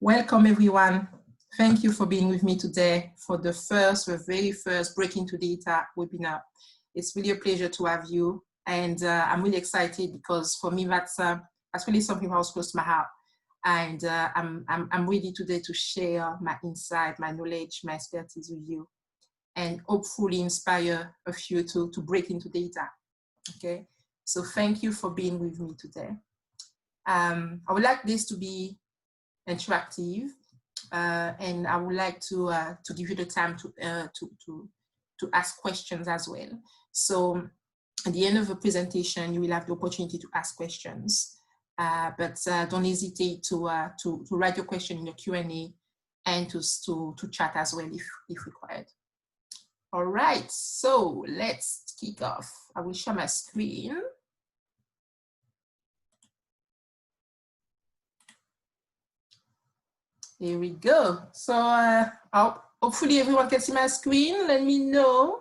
Welcome everyone. Thank you for being with me today for the very first Break Into Data webinar. It's really a pleasure to have you, and I'm really excited because for me that's really something that was close to my heart, and I'm ready today to share my insight, my knowledge, my expertise with you, and hopefully inspire a few to break into data. Okay, so thank you for being with me today. I would like this to be interactive, and I would like to give you the time to ask questions as well. So at the end of the presentation, you will have the opportunity to ask questions, but don't hesitate to write your question in the Q&A and to chat as well if required. All right, so let's kick off. I will share my screen. Here we go. So hopefully everyone can see my screen. Let me know.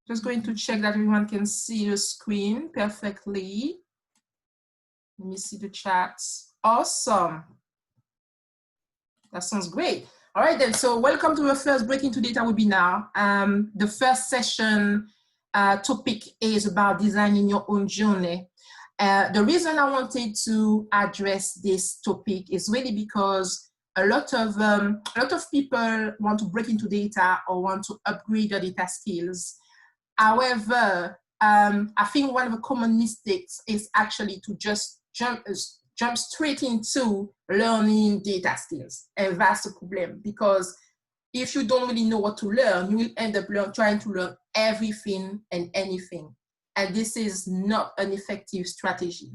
Just going to check that everyone can see the screen perfectly. Let me see the chats. Awesome. That sounds great. All right then, so welcome to the first Break Into Data webinar. The first session topic is about designing your own journey. The reason I wanted to address this topic is really because a lot of people want to break into data or want to upgrade their data skills. However, I think one of the common mistakes is actually to just jump straight into learning data skills, and that's the problem, because if you don't really know what to learn, you will end up trying to learn everything and anything. And this is not an effective strategy.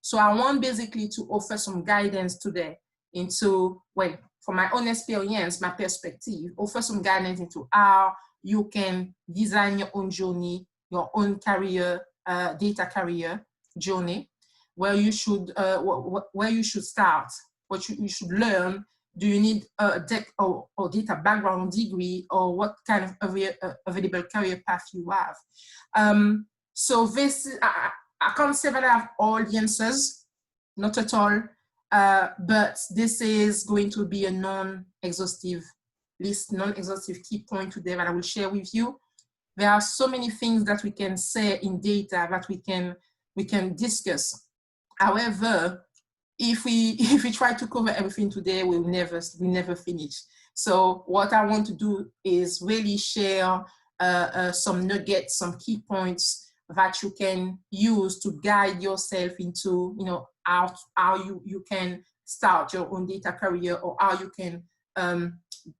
So I want basically to offer some guidance today into, well, from my own experience, my perspective, offer some guidance into how you can design your own journey, your own career, data career journey, where you should start, what you should learn. Do you need a tech or data background degree, or what kind of available career path you have? So this, I can't say that I have all the answers, not at all, but this is going to be a non-exhaustive list, non-exhaustive key point today that I will share with you. There are so many things that we can say in data that we can discuss. However, if we try to cover everything today, we'll never finish. So what I want to do is really share some nuggets, some key points that you can use to guide yourself into, how you can start your own data career, or how you can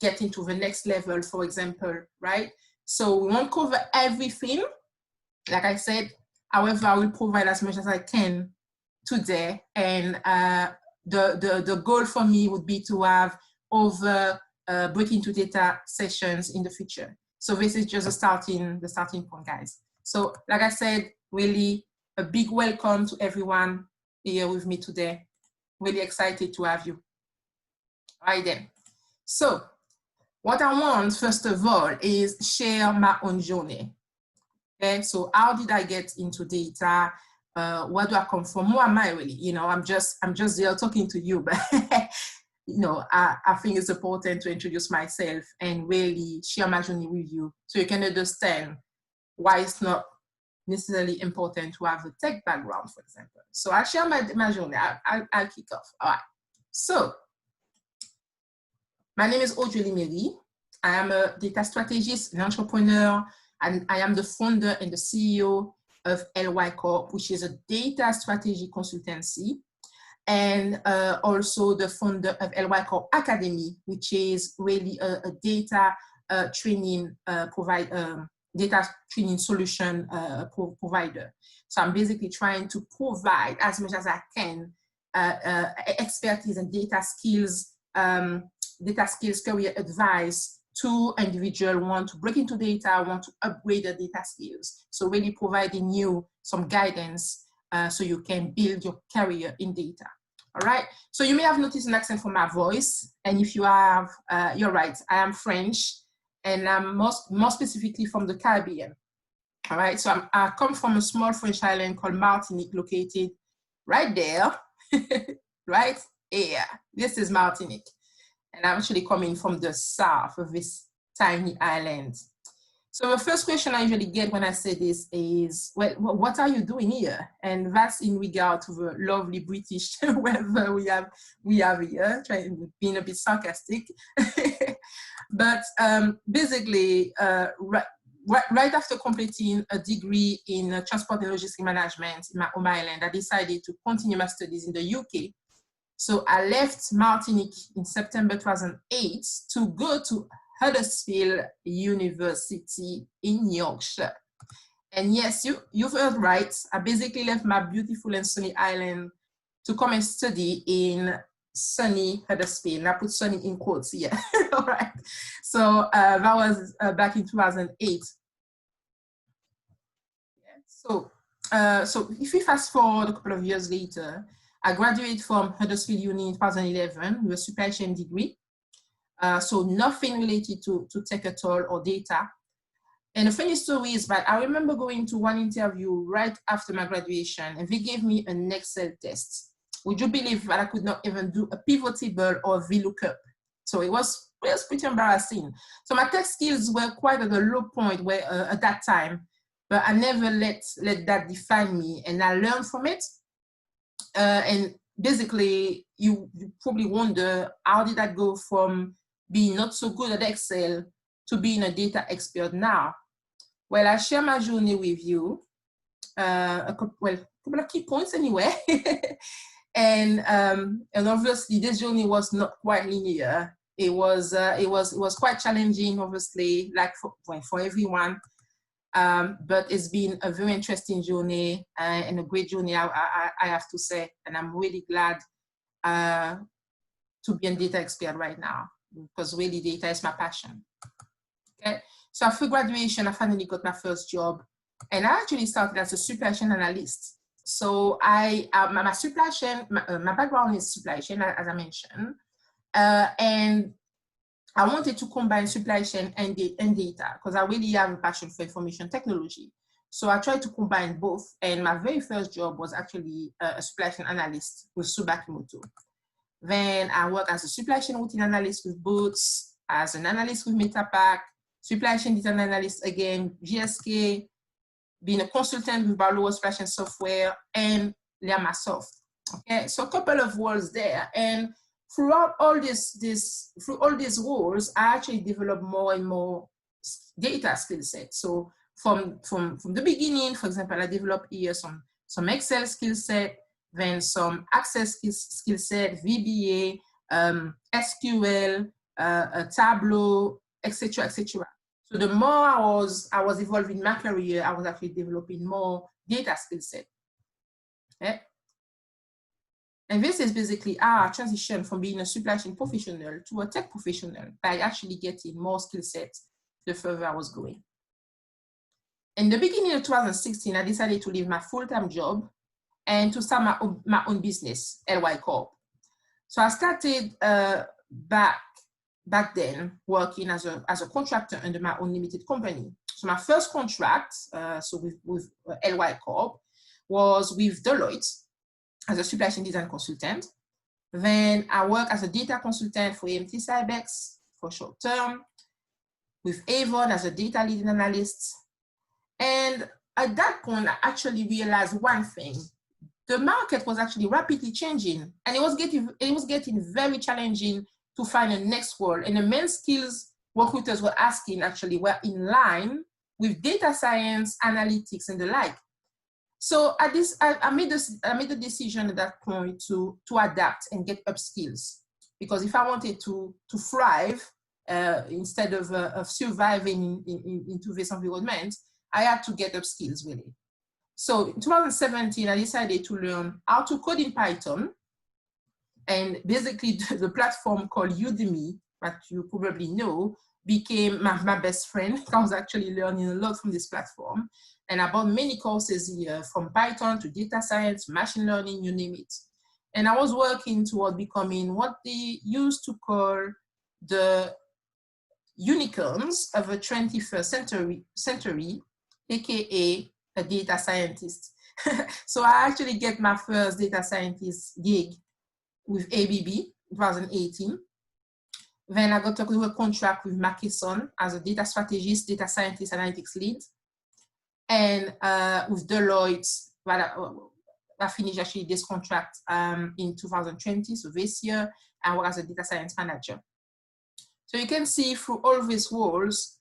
get into the next level, for example, right? So we won't cover everything, like I said. However, I will provide as much as I can today, and the goal for me would be to have over Break Into Data sessions in the future. So this is just the starting point, guys. So like I said, really a big welcome to everyone here with me today. Really excited to have you. All right then. So what I want, first of all, is share my own journey. Okay, so how did I get into data? Where do I come from? Who am I really? I'm just there talking to you, but I think it's important to introduce myself and really share my journey with you, so you can understand why it's not necessarily important to have a tech background, for example. So I'll share my journey. I'll kick off. All right. So my name is Audrey Limery. I am a data strategist, an entrepreneur, and I am the founder and the CEO of Corp, which is a data strategy consultancy, and also the founder of Corp Academy, which is really a data training data training solution provider. So I'm basically trying to provide as much as I can expertise and data skills, career advice to individuals who want to break into data, want to upgrade their data skills. So really providing you some guidance so you can build your career in data. All right. So you may have noticed an accent from my voice, and if you have, you're right. I am French, and I'm more specifically from the Caribbean. All right. So I come from a small French island called Martinique, located right there, right Yeah, this is Martinique. And I'm actually coming from the south of this tiny island. So the first question I usually get when I say this is, well, what are you doing here? And that's in regard to the lovely British weather we have here, trying being a bit sarcastic. But basically, right after completing a degree in transport and logistics management in my home island, I decided to continue my studies in the UK. So I left Martinique in September 2008 to go to Huddersfield University in Yorkshire. And yes, you've heard right. I basically left my beautiful and sunny island to come and study in sunny Huddersfield. And I put sunny in quotes here. All right. So that was back in 2008. Yeah. So if we fast forward a couple of years later, I graduated from Huddersfield Uni in 2011 with a supply chain degree. So nothing related to tech at all or data. And the funny story is that I remember going to one interview right after my graduation, and they gave me an Excel test. Would you believe that I could not even do a pivot table or VLOOKUP? So it was pretty embarrassing. So my tech skills were quite at a low point at that time, but I never let that define me, and I learned from it. And basically, you probably wonder, how did I go from being not so good at Excel to being a data expert now? Well, I share my journey with you, a couple of key points anyway. And obviously, this journey was not quite linear. It was quite challenging, obviously, like for everyone. But it's been a very interesting journey and a great journey, I have to say. And I'm really glad to be a data expert right now, because really data is my passion. Okay, so after graduation, I finally got my first job, and I actually started as a supply chain analyst. So my supply chain, my background is supply chain, as I mentioned, and I wanted to combine supply chain and data, because I really have a passion for information technology. So I tried to combine both, and my very first job was actually a supply chain analyst with Subakimoto. Then I worked as a supply chain routine analyst with Boots, as an analyst with Metapack, supply chain design analyst again, GSK, being a consultant with Barlow supply chain software, and Llamasoft. Okay, so a couple of roles there, and throughout all these roles, I actually developed more and more data skill sets. So from the beginning, for example, I developed here some Excel skill set, then some Access skill set, VBA, SQL, Tableau, etc., etc. So the more I was evolving in my career, I was actually developing more data skill set. Okay? And this is basically our transition from being a supply chain professional to a tech professional by actually getting more skill sets the further I was going. In the beginning of 2016, I decided to leave my full-time job and to start my own business, LY Corp. So I started back then working as a contractor under my own limited company. So my first contract, with LY Corp, was with Deloitte as a supply chain design consultant. Then I worked as a data consultant for AMT Cybex for short term, with Avon as a data lead analyst. And at that point, I actually realized one thing. The market was actually rapidly changing, and it was getting very challenging to find a next role. And the main skills recruiters were asking actually were in line with data science, analytics, and the like. So I made the decision at that point to adapt and get up skills, because if I wanted to thrive instead of surviving into this environment, I had to get up skills really. So in 2017, I decided to learn how to code in Python, and basically the platform called Udemy, that you probably know, became my best friend. I was actually learning a lot from this platform. And I bought many courses here, from Python to data science, machine learning, you name it. And I was working toward becoming what they used to call the unicorns of the 21st century, aka a data scientist. So I actually get my first data scientist gig with ABB, 2018. Then I got to do a contract with Mackesson as a data strategist, data scientist, analytics lead. And with Deloitte, I finished actually this contract in 2020, so this year, I work as a data science manager. So you can see through all these roles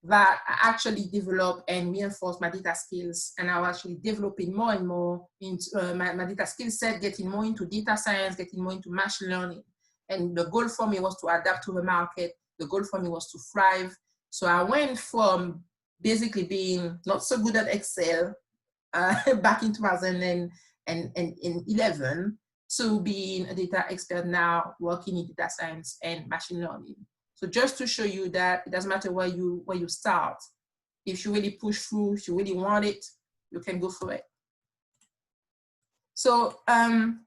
that I actually develop and reinforce my data skills, and I was actually developing more and more into my data skill set, getting more into data science, getting more into machine learning. And the goal for me was to adapt to the market. The goal for me was to thrive. So I went from basically being not so good at Excel back in 2011 to being a data expert now, working in data science and machine learning. So just to show you that it doesn't matter where you start. If you really push through, if you really want it, you can go for it. So,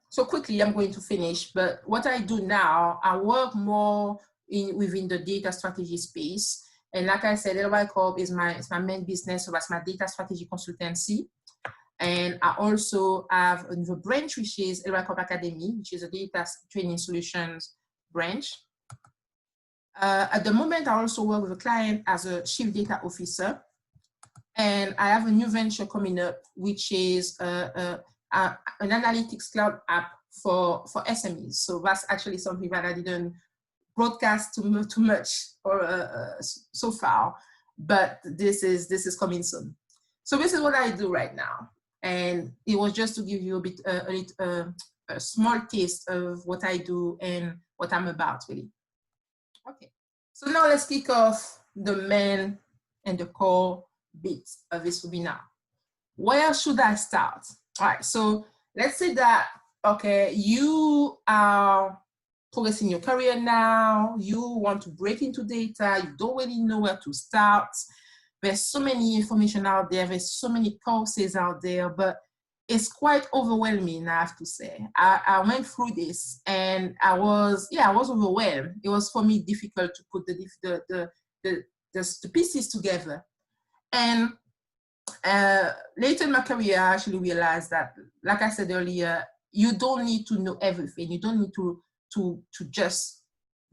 so quickly, I'm going to finish. But what I do now, I work more within the data strategy space. And like I said, LY Corp is my main business. So that's my data strategy consultancy. And I also have the branch, which is LY Corp Academy, which is a data training solutions branch. At the moment, I also work with a client as a chief data officer. And I have a new venture coming up, which is an analytics cloud app for SMEs. So that's actually something that I didn't broadcast too much so far, but this is coming soon. So this is what I do right now. And it was just to give you a small taste of what I do and what I'm about, really. Okay, so now let's kick off the main and the core bit of this webinar. Where should I start? All right, so let's say that, okay, you are progressing your career now, you want to break into data, you don't really know where to start. There's so many information out there, there's so many courses out there, but it's quite overwhelming, I have to say. I went through this and I was overwhelmed. It was for me difficult to put the pieces together. And later in my career, I actually realized that, like I said earlier, you don't need to know everything. You don't need to just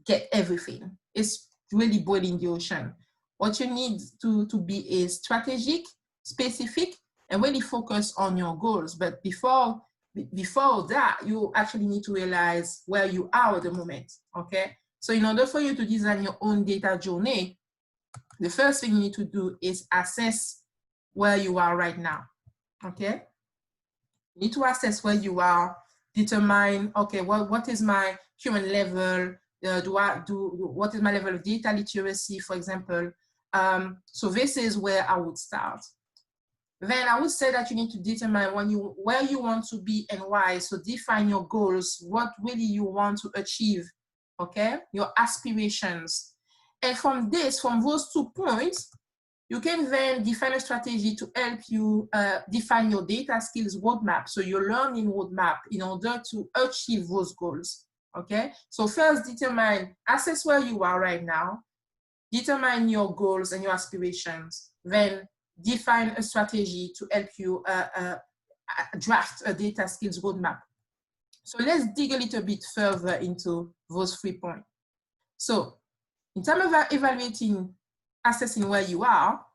get everything. It's really boiling the ocean. What you need to be is strategic, specific, and really focus on your goals. But before that, you actually need to realize where you are at the moment, okay? So in order for you to design your own data journey, the first thing you need to do is assess where you are right now, okay? You need to assess where you are, determine, okay, what is my current level? What is my level of data literacy, for example? So this is where I would start. Then I would say that you need to determine where you want to be and why. So define your goals, what really you want to achieve, okay? Your aspirations. And from those 2 points, you can then define a strategy to help you define your data skills roadmap, so your learning roadmap in order to achieve those goals, okay? So first assess where you are right now, determine your goals and your aspirations, then define a strategy to help you draft a data skills roadmap. So let's dig a little bit further into those 3 points. So in terms of assessing where you are,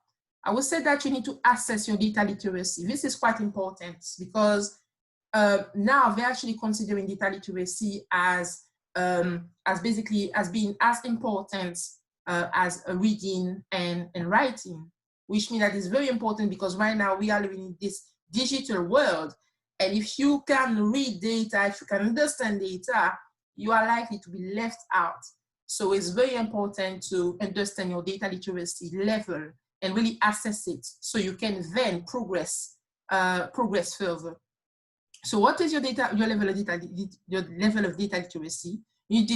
I would say that you need to assess your data literacy. This is quite important because now they're actually considering data literacy as being as important as reading and writing, which means that it's very important because right now we are living in this digital world. And if you can read data, if you can understand data, you are likely to be left out. So it's very important to understand your data literacy level and really assess it so you can then progress further. So what is your level of data literacy? You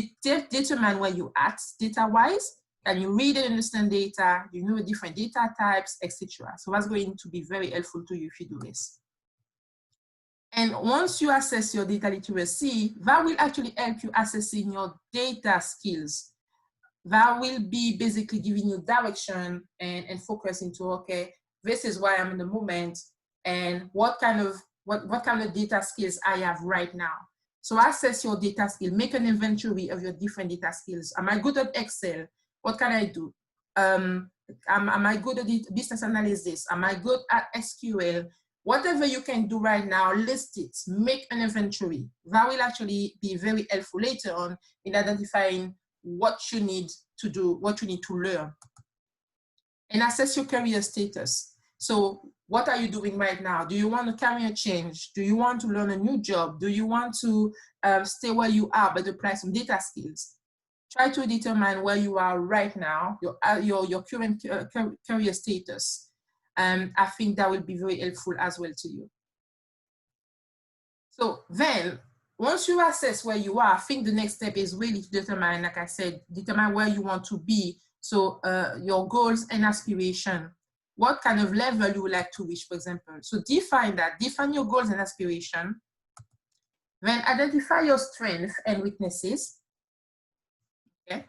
determine where you're at data-wise. Can you read and understand data? You know different data types, etc. So that's going to be very helpful to you if you do this. And once you assess your data literacy, that will actually help you assessing your data skills. That will be basically giving you direction and focus into, okay, this is where I'm in the moment and what kind of data skills I have right now. So assess your data skill, make an inventory of your different data skills. Am I good at Excel? What can I do? Am I good at business analysis? Am I good at SQL? Whatever you can do right now, list it, make an inventory. That will actually be very helpful later on in identifying what you need to do, what you need to learn. And assess your career status. So what are you doing right now? Do you want a career change? Do you want to learn a new job? Do you want to stay where you are but apply some data skills? Try to determine where you are right now, your current career status. I think that will be very helpful as well to you. So then, once you assess where you are, I think the next step is really to determine, like I said, determine where you want to be. So your goals and aspiration. What kind of level you would like to reach, for example. So define that, define your goals and aspiration. Then identify your strengths and weaknesses. Okay.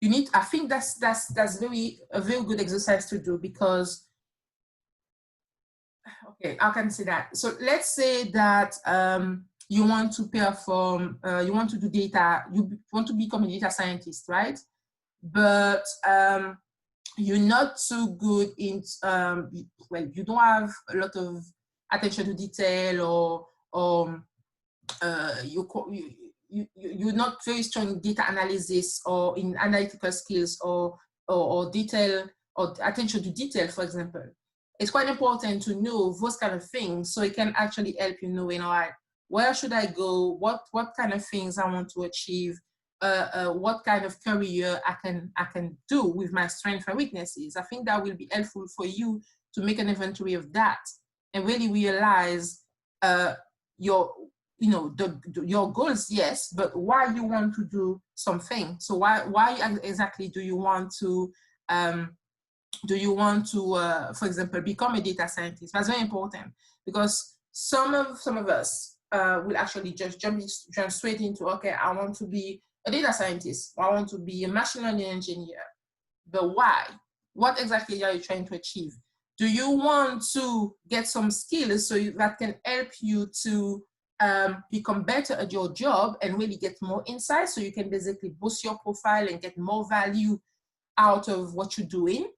You need, I think that's a very good exercise to do because, okay, I can say that. So let's say that you want to perform, you want to do data, you want to become a data scientist, right? But you're not too good in, well, you don't have a lot of attention to detail or you're not very strong in data analysis or in analytical skills or detail or attention to detail, for example. It's quite important to know those kind of things so it can actually help you know, where should I go, what kind of things I want to achieve, what kind of career I can do with my strengths and weaknesses. I think that will be helpful for you to make an inventory of that and really realize your goals, yes, but why you want to do something. So why exactly do you want to for example, become a data scientist? That's very important because some of us will actually just jump straight into, okay, I want to be a data scientist, I want to be a machine learning engineer. But why? What exactly are you trying to achieve? Do you want to get some skills so that can help you to become better at your job and really get more insight so you can basically boost your profile and get more value out of what you're doing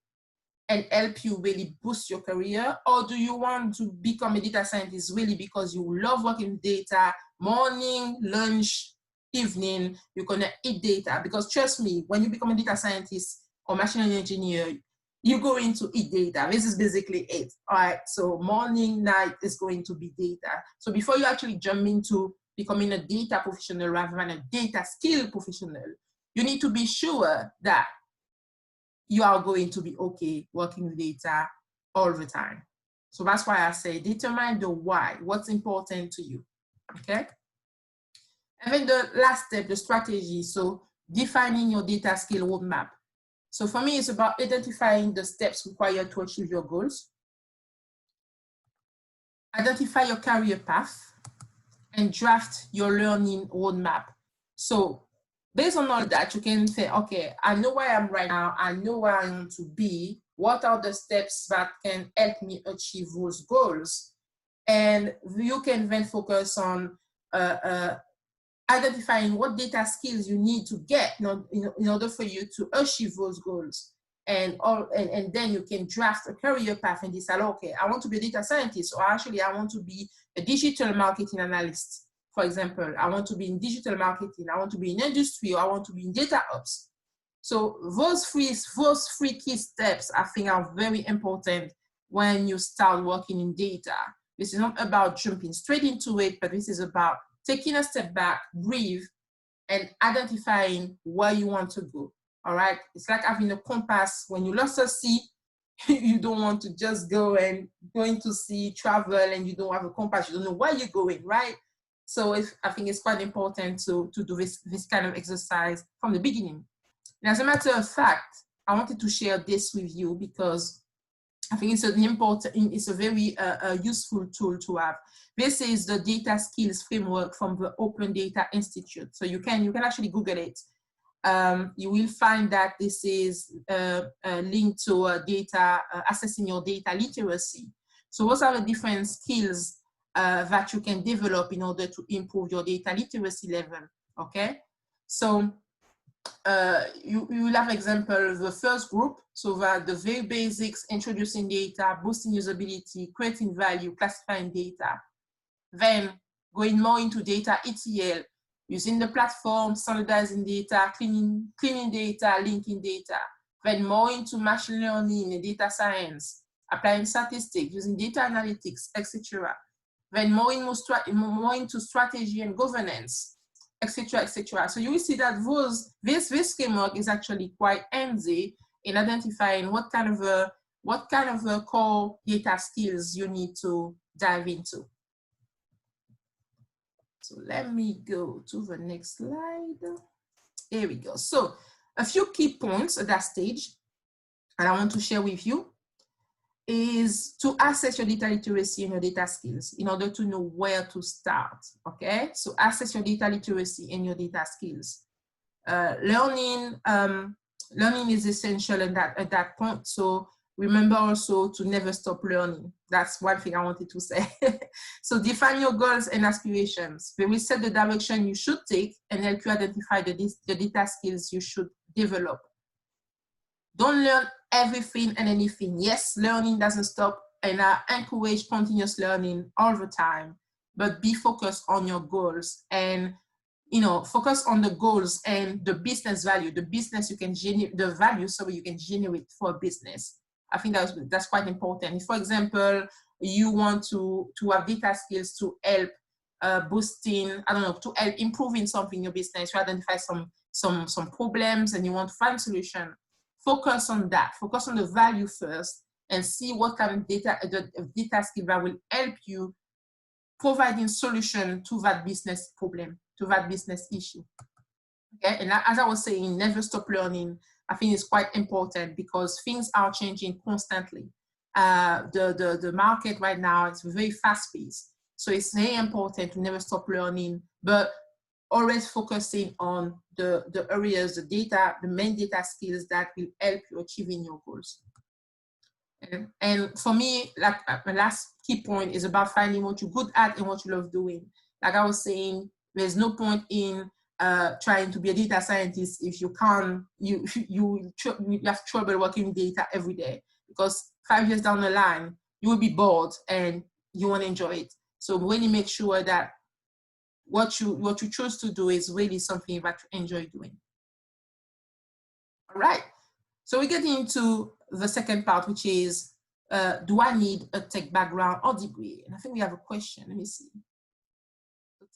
and help you really boost your career? Or do you want to become a data scientist really because you love working with data, morning, lunch, evening, you're gonna eat data? Because trust me, when you become a data scientist or machine learning engineer, you're going to eat data. This is basically it. All right, so morning, night is going to be data. So before you actually jump into becoming a data professional rather than a data skill professional, you need to be sure that you are going to be okay working with data all the time. So that's why I say determine the why, what's important to you, okay? And then the last step, the strategy. So defining your data skill roadmap. So for me, it's about identifying the steps required to achieve your goals, identify your career path, and draft your learning roadmap. So based on all that, you can say, okay, I know where I am right now, I know where I want to be, what are the steps that can help me achieve those goals? And you can then focus on identifying what data skills you need to get in order for you to achieve those goals. And then you can draft a career path and decide, okay, I want to be a data scientist, or actually I want to be a digital marketing analyst. For example, I want to be in digital marketing, I want to be in industry, or I want to be in data ops. So those three key steps, I think, are very important when you start working in data. This is not about jumping straight into it, but this is about taking a step back, breathe, and identifying where you want to go. All right, it's like having a compass. When you lost a sea, you don't want to just go into sea, travel, and you don't have a compass. You don't know where you're going, right? So I think it's quite important to do this kind of exercise from the beginning. And as a matter of fact, I wanted to share this with you because I think it's a very useful tool to have. This is the data skills framework from the Open Data Institute. So you can actually Google it. You will find that this is linked to assessing your data literacy. So what are the different skills that you can develop in order to improve your data literacy level, okay? So you will have example, the first group, so that the very basics, introducing data, boosting usability, creating value, classifying data. Then going more into data ETL, using the platform, standardizing data, cleaning data, linking data. Then more into machine learning and data science, applying statistics, using data analytics, etc. Then more into strategy and governance, etc., etc. So you will see that this framework is actually quite handy in identifying what kind of a core data skills you need to dive into. So let me go to the next slide. Here we go. So a few key points at that stage, and I want to share with you, is to assess your data literacy and your data skills in order to know where to start, okay? So assess your data literacy and your data skills. Learning is essential at that point. So remember also to never stop learning. That's one thing I wanted to say. So define your goals and aspirations. They will set the direction you should take and help you identify the data skills you should develop. Don't learn everything and anything. Yes, learning doesn't stop, and I encourage continuous learning all the time, but be focused on your goals and, you know, focus on the goals and the business value, the business you can generate, the value so you can generate for a business. I think that's quite important. If, for example, you want to have data skills to help boosting, I don't know, to help improving something in your business, you identify some problems and you want to find a solution, focus on that. Focus on the value first and see what kind of data skill that will help you providing solution to that business problem, to that business issue. Okay, and as I was saying, never stop learning. I think it's quite important because things are changing constantly. The market right now is very fast-paced. So it's very important to never stop learning, but always focusing on the areas, the main data skills that will help you achieving your goals. And for me, like my last key point is about finding what you're good at and what you love doing. Like I was saying, there's no point in trying to be a data scientist if you can't, you have trouble working with data every day, because 5 years down the line, you will be bored and you won't enjoy it. So really make sure that what you choose to do is really something that you enjoy doing. All right, so we're getting into the second part, which is, do I need a tech background or degree? And I think we have a question, let me see.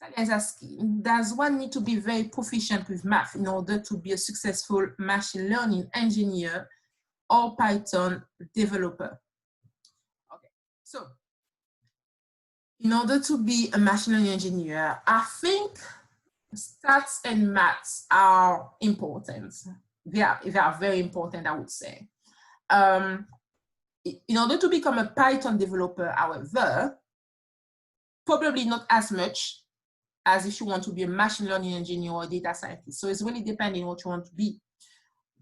Talia is asking, does one need to be very proficient with math in order to be a successful machine learning engineer or Python developer? Okay, so in order to be a machine learning engineer, I think stats and maths are important. They are very important, I would say. In order to become a Python developer, however, probably not as much as if you want to be a machine learning engineer or a data scientist. So it's really depending on what you want to be.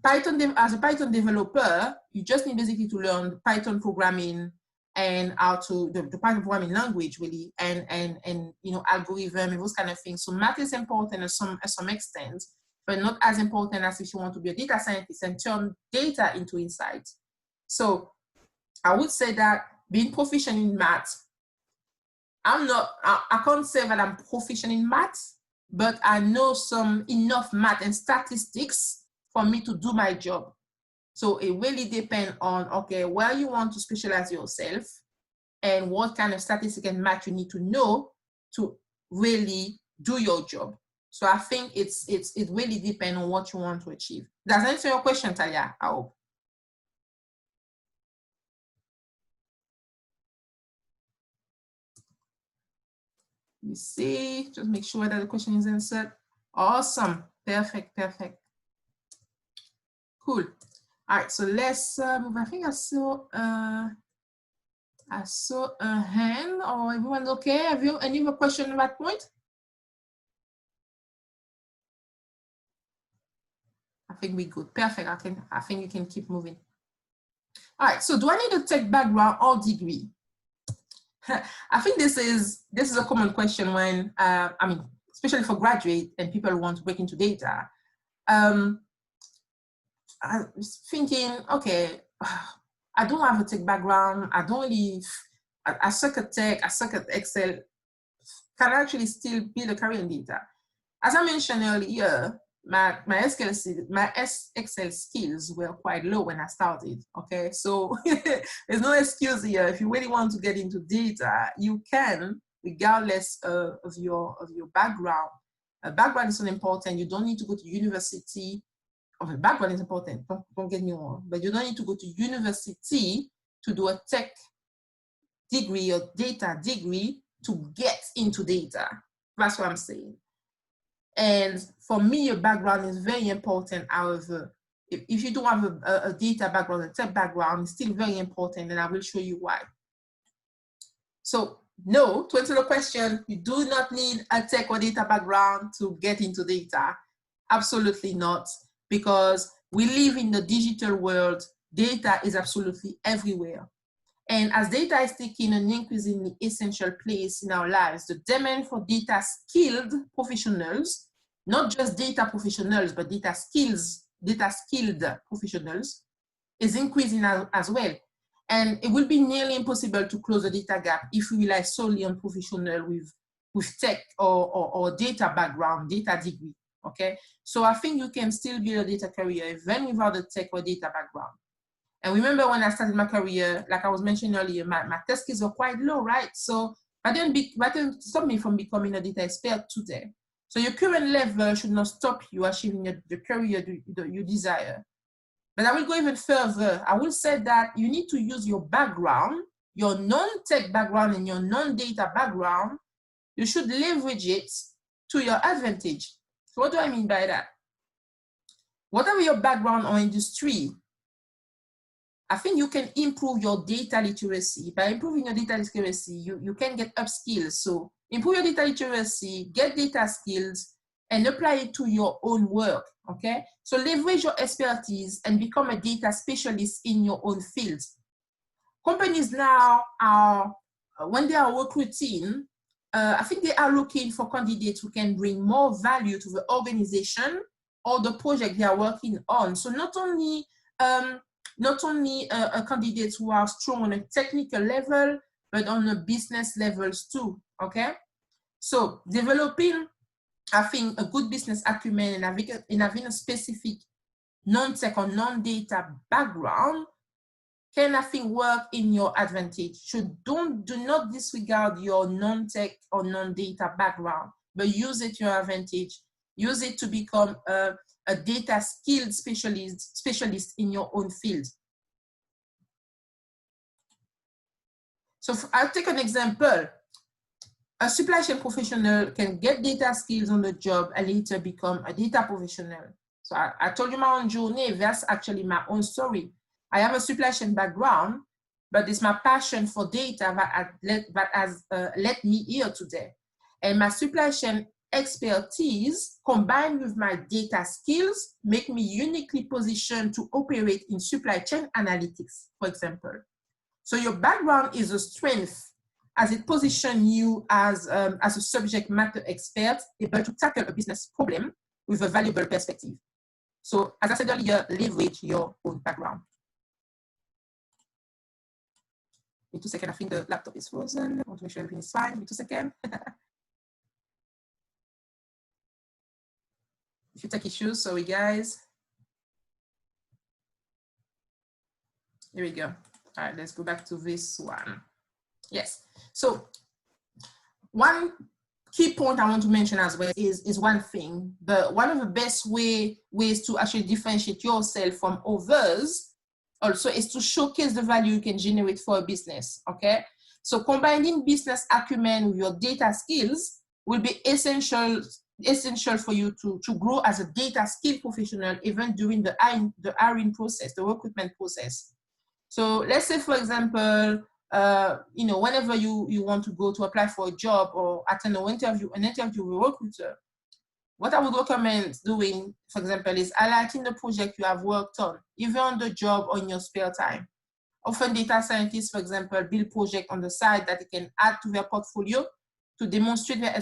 As a Python developer, you just need basically to learn Python programming and how to, the Python programming language really, and you know, algorithm and those kind of things. So math is important at some extent, but not as important as if you want to be a data scientist and turn data into insights. So I would say that being proficient in math, I can't say that I'm proficient in math, but I know enough math and statistics for me to do my job. So it really depends on, okay, where you want to specialize yourself and what kind of statistics and math you need to know to really do your job. So I think it really depends on what you want to achieve. Does that answer your question, Talia? I hope. You see, just make sure that the question is answered. Awesome, perfect, perfect. Cool. All right, so let's move. I think I saw a hand. Or everyone's okay? Have you any more question at that point? I think we're good. Perfect. I think you can keep moving. All right. So do I need a tech background or degree? I think this is a common question when, I mean, especially for graduate and people who want to break into data. I was thinking, okay, I don't have a tech background. I don't really, I suck at tech, I suck at Excel. Can I actually still build a career in data? As I mentioned earlier, my Excel skills were quite low when I started, okay? So there's no excuse here. If you really want to get into data, you can, regardless of your background. A background is not important. You don't need to go to university. The background is important, don't get me wrong, but you don't need to go to university to do a tech degree or data degree to get into data. That's what I'm saying. And for me, a background is very important. However, if you don't have a data background, a tech background, it's still very important, and I will show you why. So no, to answer the question, you do not need a tech or data background to get into data. Absolutely not, because we live in the digital world. Data is absolutely everywhere. And as data is taking an increasingly essential place in our lives, the demand for data skilled professionals, not just data professionals, but data skilled professionals, is increasing as well. And it will be nearly impossible to close the data gap if we rely solely on professionals with tech or data background, data degree, okay? So I think you can still build a data career even without a tech or data background. And remember when I started my career, like I was mentioning earlier, my test skills were quite low, right? So that didn't stop me from becoming a data expert today. So your current level should not stop you achieving the career you desire. But I will go even further. I will say that you need to use your background, your non-tech background and your non-data background. You should leverage it to your advantage. So what do I mean by that? Whatever your background or industry, I think you can improve your data literacy. By improving your data literacy, you can get upskills. So improve your data literacy, get data skills, and apply it to your own work, okay? So leverage your expertise and become a data specialist in your own field. Companies now are, when they are recruiting, I think they are looking for candidates who can bring more value to the organization or the project they are working on. So not only candidates who are strong on a technical level, but on the business levels too, okay? So developing, I think, a good business acumen and having a specific non-tech or non-data background can, I think, work in your advantage. So do not disregard your non-tech or non-data background, but use it to your advantage. Use it to become a data skilled specialist in your own field. So I'll take an example. A supply chain professional can get data skills on the job and later become a data professional. So I told you my own journey. That's actually my own story. I have a supply chain background, but it's my passion for data that has led me here today. And my supply chain expertise combined with my data skills make me uniquely positioned to operate in supply chain analytics, for example. So your background is a strength as it positions you as a subject matter expert able to tackle a business problem with a valuable perspective. So as I said earlier, leverage your own background. Wait 2 seconds, I think the laptop is frozen. I want to make sure everything is fine. Wait 2 seconds. If you take issues, sorry guys. Here we go. All right, let's go back to this one. Yes, so one key point I want to mention as well is one thing, but one of the best ways to actually differentiate yourself from others also is to showcase the value you can generate for a business, okay? So combining business acumen with your data skills will be essential for you to grow as a data skill professional even during the hiring process, the recruitment process. So let's say, for example, whenever you want to go to apply for a job or attend an interview with a recruiter, what I would recommend doing, for example, is highlighting the project you have worked on, either on the job or in your spare time. Often data scientists, for example, build projects on the side that they can add to their portfolio to demonstrate their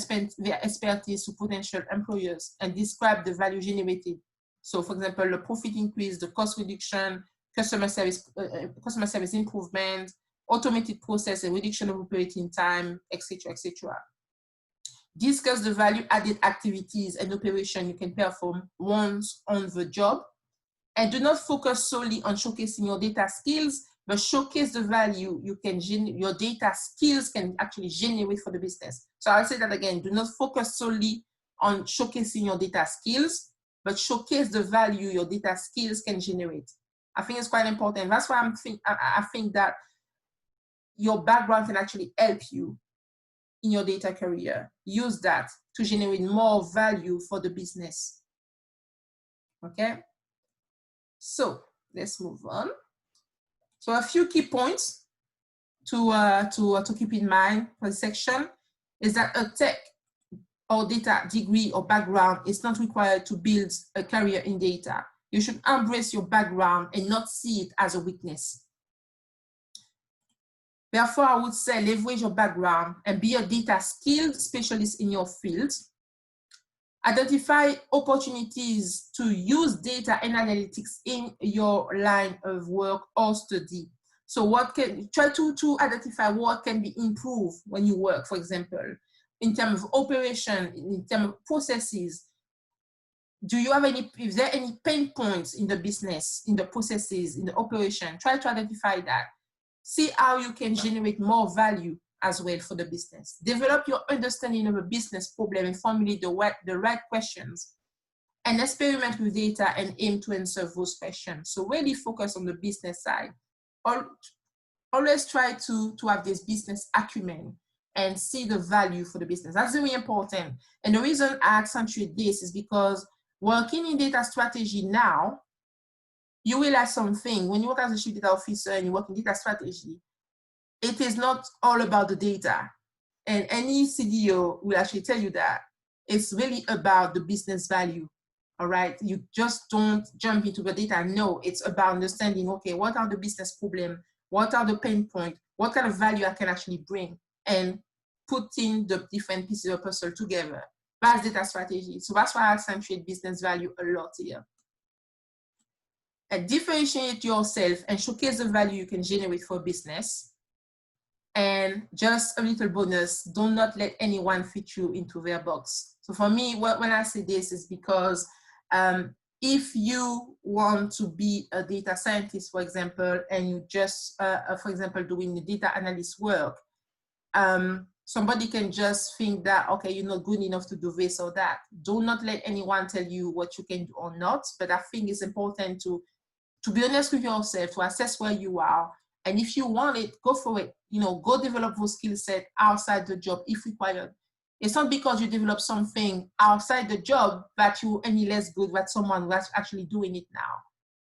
expertise to potential employers and describe the value generated. So, for example, the profit increase, the cost reduction, customer service improvement, automated process and reduction of operating time, etc., etc. Discuss the value-added activities and operation you can perform once on the job, and do not focus solely on showcasing your data skills, but showcase the value your data skills can actually generate for the business. So I'll say that again, do not focus solely on showcasing your data skills, but showcase the value your data skills can generate. I think it's quite important. That's why I think that your background can actually help you in your data career. Use that to generate more value for the business. Okay? So let's move on. So a few key points to keep in mind for the section is that a tech or data degree or background is not required to build a career in data. You should embrace your background and not see it as a weakness. Therefore, I would say leverage your background and be a data skilled specialist in your field. Identify opportunities to use data and analytics in your line of work or study. So try to identify what can be improved when you work, for example, in terms of operation, in terms of processes. Is there any pain points in the business, in the processes, in the operation? Try to identify that. See how you can generate more value as well for the business. Develop your understanding of a business problem and formulate the right questions. And experiment with data and aim to answer those questions. So really focus on the business side. Always try to have this business acumen and see the value for the business. That's very important. And the reason I accentuate this is because working in data strategy now, you realize something. When you work as a chief data officer and you work in data strategy, it is not all about the data. And any CDO will actually tell you that it's really about the business value. All right. You just don't jump into the data. No, it's about understanding, okay, what are the business problems? What are the pain points? What kind of value I can actually bring, and putting the different pieces of the puzzle together. That's data strategy. So that's why I accentuate business value a lot here. And differentiate yourself and showcase the value you can generate for business. And just a little bonus, do not let anyone fit you into their box. So for me, when I say this is because if you want to be a data scientist, for example, and you just, for example, doing the data analyst work, somebody can just think that, okay, you're not good enough to do this or that. Do not let anyone tell you what you can do or not. But I think it's important to be honest with yourself, to assess where you are. And if you want it, go for it. You know, go develop those skill sets outside the job if required. It's not because you develop something outside the job that you're any less good than someone that's actually doing it now.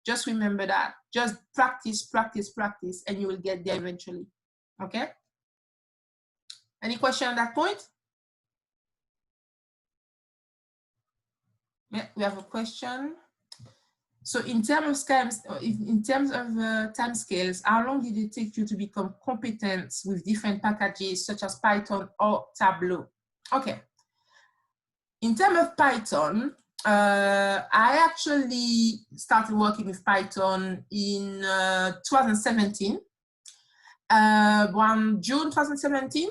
Just remember that. Just practice, practice, practice, and you will get there eventually. Okay? Any question on that point? Yeah, we have a question. So in terms of time scales, how long did it take you to become competent with different packages such as Python or Tableau? Okay. In terms of Python, I actually started working with Python in 2017, around June 2017.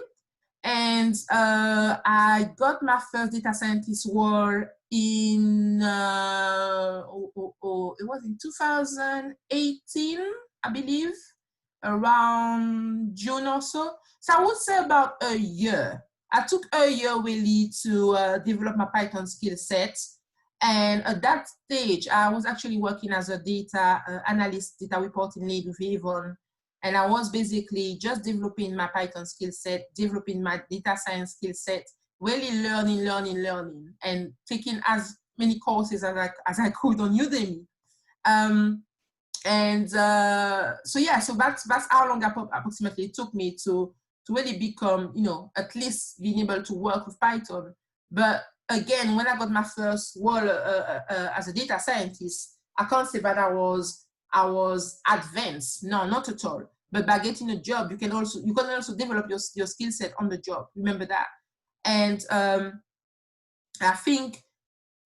And I got my first data scientist role in, it was in 2018, I believe, around June or so. So I would say about a year. I took a year really to develop my Python skill set. And at that stage, I was actually working as a data analyst, data reporting lead with Avon. And I was basically just developing my Python skill set, developing my data science skill set, really learning, and taking as many courses as I could on Udemy. So yeah, so that's how long approximately it took me to really become, you know, at least being able to work with Python. But again, when I got my first role as a data scientist, I can't say that I was I was advanced. No, not at all. But by getting a job, you can also develop your skill set on the job. Remember that. And I think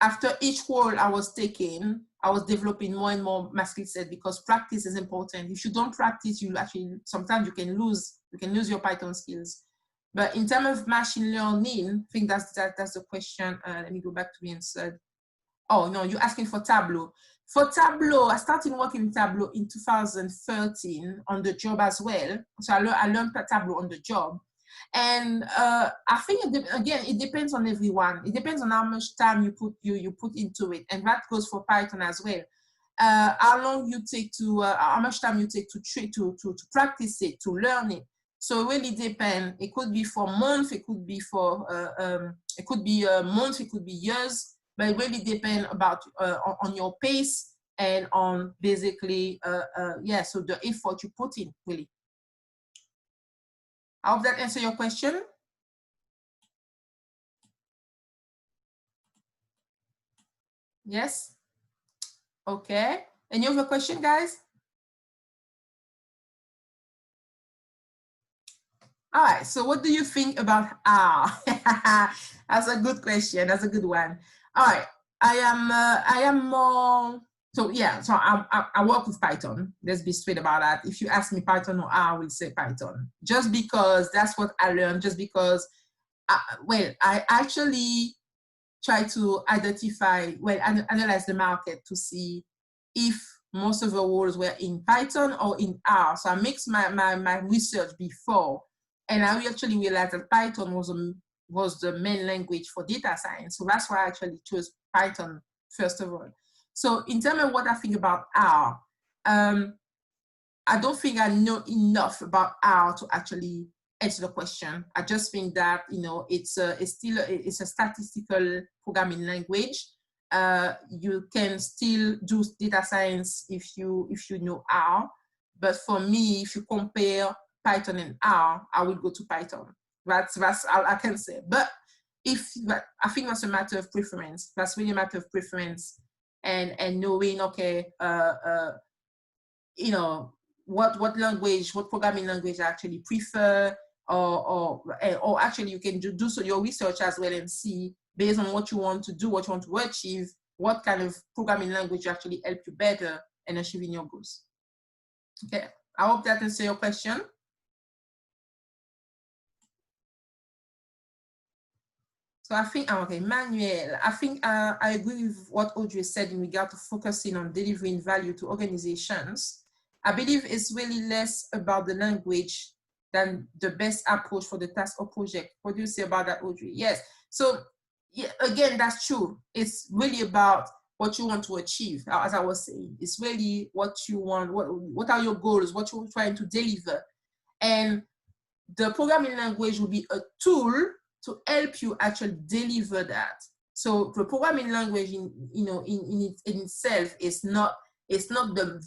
after each role I was taking, I was developing more and more my skill set, because practice is important. If you don't practice, you actually sometimes you can lose your Python skills. But in terms of machine learning, I think that's the question. Let me go back to the answer. Oh no, you're asking for Tableau. For Tableau, I started working in Tableau in 2013 on the job as well. So I learned Tableau on the job. And I think again, it depends on everyone. It depends on how much time you put into it, and that goes for Python as well. How long you take to, how much time you take to practice it, to learn it. So it really depends. It could be for months, it could be for months, it could be years, but it really depends about on your pace and on basically so the effort you put in, really. I hope that answers your question. Yes? Okay. Any other question, guys? All right, so what do you think about R? That's a good question. That's a good one. All right, I am more, so yeah, so I work with Python. Let's be straight about that. If you ask me Python or R, I will say Python. Just because that's what I learned, just because, I actually try to analyze the market to see if most of the roles were in Python or in R. So I mixed my research before, and I actually realized that Python was the main language for data science. So that's why I actually chose Python first of all. So in terms of what I think about R, I don't think I know enough about R to actually answer the question. I just think that, you know, it's a statistical programming language. You can still do data science if you know R. But for me, if you compare Python and R, I would go to Python. That's all I can say. But I think that's a matter of preference. That's really a matter of preference, and knowing, okay, you know, what programming language I actually prefer, or actually you can do so your research as well and see, based on what you want to do, what you want to achieve, what kind of programming language actually help you better in achieving your goals. Okay, I hope that answers your question. So I think, okay, Manuel, I think I agree with what Audrey said in regard to focusing on delivering value to organizations. I believe it's really less about the language than the best approach for the task or project. What do you say about that, Audrey? Yes. So yeah, again, that's true. It's really about what you want to achieve. As I was saying, it's really what you want. What are your goals? What you're trying to deliver, and the programming language will be a tool to help you actually deliver that. So the programming language, in itself, is not the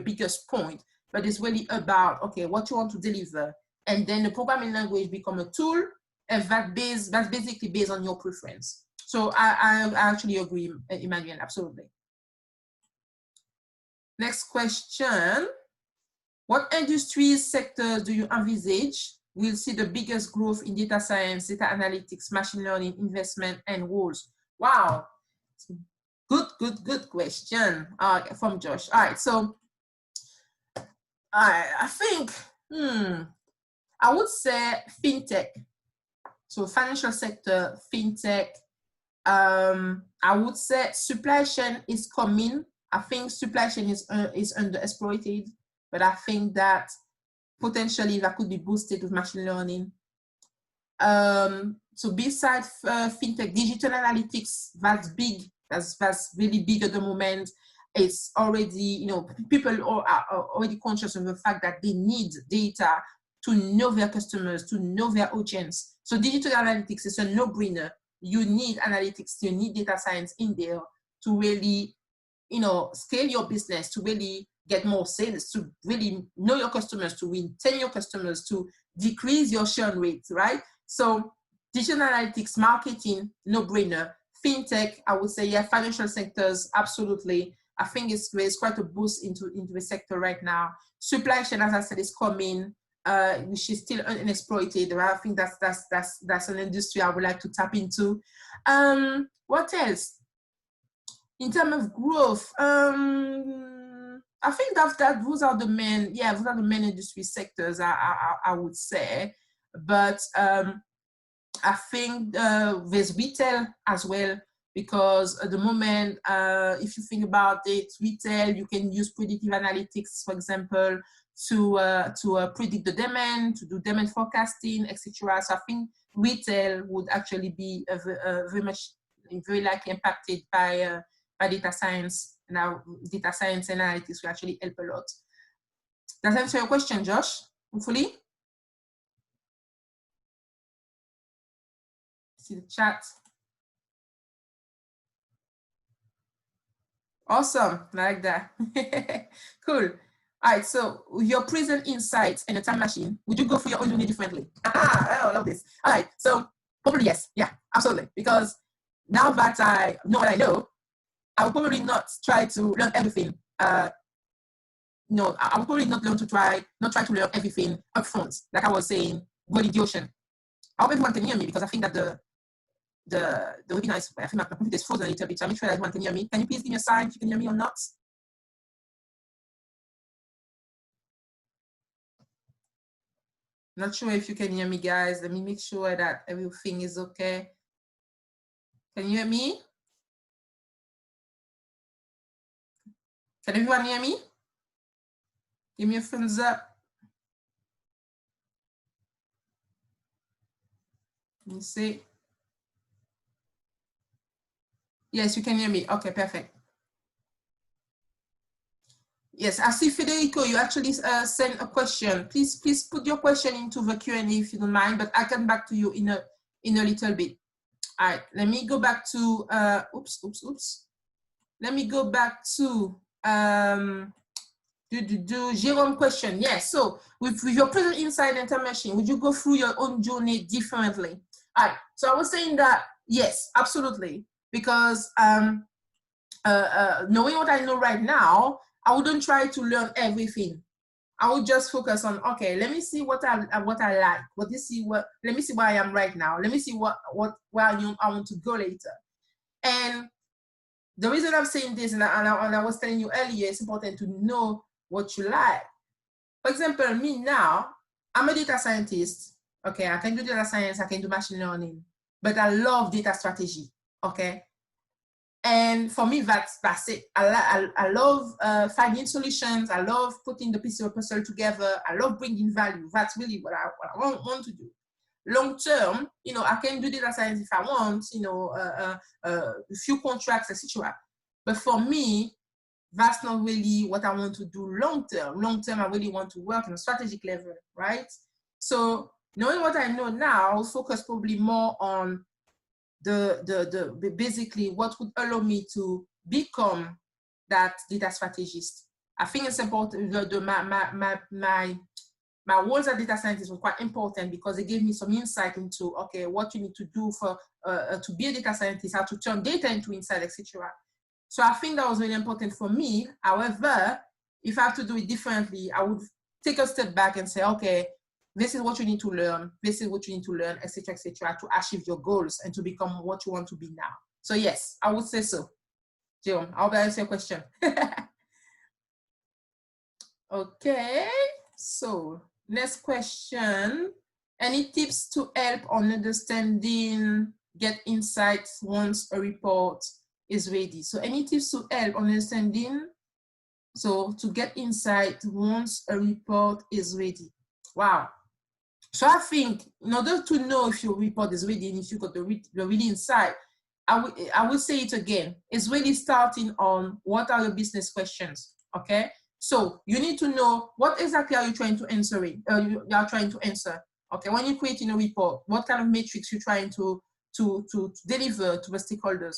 biggest point, but it's really about, okay, what you want to deliver, and then the programming language become a tool, and that's basically based on your preference. So I actually agree, Emmanuel, absolutely. Next question. What industries, sectors do you envisage will see the biggest growth in data science, data analytics, machine learning, investment, and roles? Wow, good question from Josh. All right, so I think, I would say fintech. So financial sector, fintech. I would say supply chain is coming. I think supply chain is underexploited, but I think that potentially that could be boosted with machine learning. So besides fintech, digital analytics, that's big. That's really big at the moment. It's already, people are already conscious of the fact that they need data to know their customers, to know their audience. So digital analytics is a no-brainer. You need analytics, you need data science in there to really, scale your business, to really get more sales, to really know your customers, to retain your customers, to decrease your churn rates, right? So digital analytics, marketing, no-brainer. Fintech, I would say, yeah, financial sectors, absolutely. I think it's quite a boost into the sector right now. Supply chain, as I said, is coming, which is still unexploited. I think that's an industry I would like to tap into. What else? In terms of growth, I think that those are the main industry sectors I would say. But I think there's retail as well, because at the moment, if you think about it, retail, you can use predictive analytics, for example, to predict the demand, to do demand forecasting, etc. So I think retail would actually be very likely impacted by data science. Now, data science and analytics will actually help a lot. Does that answer your question, Josh? Hopefully. See the chat. Awesome, like that. Cool. All right, so your present insights in a time machine, would you go for your own journey differently? I love this. All right, so probably yes. Yeah, absolutely. Because now that I know what I know, I will probably not try to learn everything. No, I will probably not try to learn everything up front. Like I was saying, go in the ocean. I hope everyone can hear me, because I think that the webinar is, I think my computer is frozen a little bit, so I'm sure that everyone can hear me. Can you please give me a sign if you can hear me or not? Not sure if you can hear me, guys. Let me make sure that everything is okay. Can you hear me? Can everyone hear me? Give me a thumbs up. Let me see. Yes, you can hear me. Okay, perfect. Yes, I see Federico, you actually sent a question. Please put your question into the Q&A if you don't mind, but I'll come back to you in a little bit. All right, let me go back to, oops. Let me go back to Jerome question. Yes, so with your present inside Enter Machine, would you go through your own journey differently? All right, so I was saying that, yes, absolutely. Because knowing what I know right now, I wouldn't try to learn everything. I would just focus on, okay, let me see what I like. Let me see where I am right now. Let me see where I want to go later. And the reason I'm saying this, and I was telling you earlier, it's important to know what you like. For example, me now, I'm a data scientist. Okay, I can do data science, I can do machine learning, but I love data strategy. Okay. And for me, that's it. I love finding solutions. I love putting the piece of puzzle together. I love bringing value. That's really what I want to do. Long term, I can do data science if I want, a few contracts, etc. But for me, that's not really what I want to do long term. Long term, I really want to work on a strategic level, right? So knowing what I know now, I'll focus probably more on basically what would allow me to become that data strategist. I think it's important. My roles as data scientist was quite important because it gave me some insight into, okay, what you need to do for to be a data scientist, how to turn data into insight, etc. So I think that was really important for me. However, if I have to do it differently, I would take a step back and say, okay, this is what you need to learn. This is what you need to learn, etc., to achieve your goals and to become what you want to be now. So yes, I would say so. Jerome, I hope that answers your question. Okay, so next question. Any tips to help on understanding, get insights once a report is ready? So any tips to help on understanding, so to get insight once a report is ready? Wow. So I think in order to know if your report is ready and if you got the ready insight, I will say it again. It's really starting on what are your business questions, okay? So you need to know what exactly are you trying to answer it. You are trying to answer, okay? When you're creating a report, what kind of metrics you're trying to deliver to the stakeholders?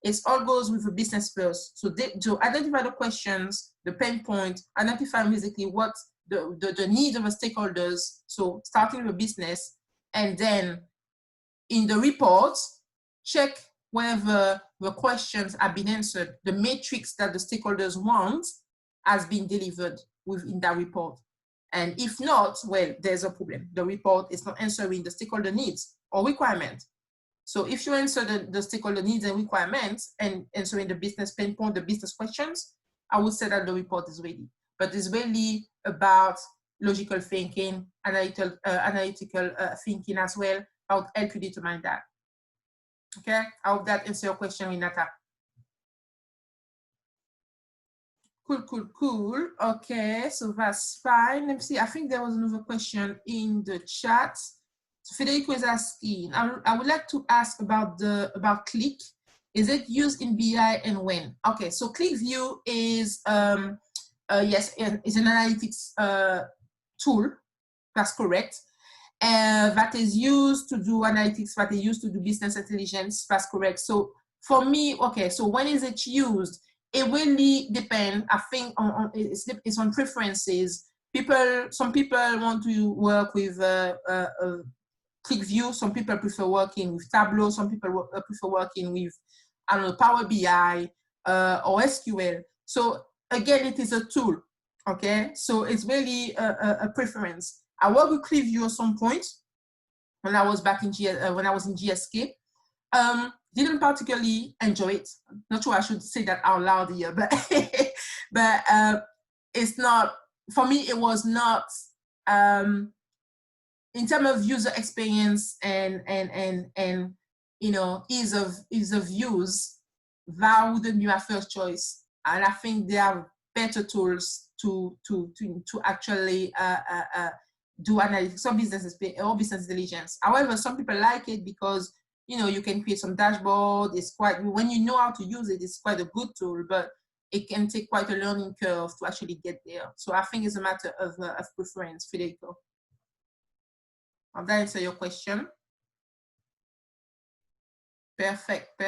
It all goes with the business first. So to identify the questions, the pain point, identify basically what the needs of the stakeholders. So starting with business, and then in the report, check whether the questions have been answered, the matrix that the stakeholders want has been delivered within that report. And if not, well, there's a problem. The report is not answering the stakeholder needs or requirements. So if you answer the stakeholder needs and requirements and answering the business pain point, the business questions, I would say that the report is ready. But it's really about logical thinking, analytical thinking as well. I would help you determine that. Okay, I hope that answers your question, Renata. Cool. Okay, so that's fine. Let me see. I think there was another question in the chat. So Federico is asking, I would like to ask about Click. Is it used in BI and when? Okay, so ClickView is yes, it's an analytics tool. That's correct. That is used to do analytics. That is used to do business intelligence. That's correct. So for me, okay. So when is it used? It really depends. I think it's on preferences. Some people want to work with ClickView. Some people prefer working with Tableau. Some people prefer working with, I don't know, Power BI or SQL. So again, it is a tool. Okay, so it's really a preference. I worked with ClickView at some point when I was back in GSK. Didn't particularly enjoy it. Not sure I should say that out loud here, but but it's not, for me, it was not in terms of user experience and you know, ease of use. That wouldn't be my first choice, and I think there are better tools to actually do analytics or business intelligence. However, some people like it because, you know, you can create some dashboard. It's quite, when you know how to use it, it's quite a good tool, but it can take quite a learning curve to actually get there. So I think it's a matter of preference, Federico. Did that answer your question? Perfect.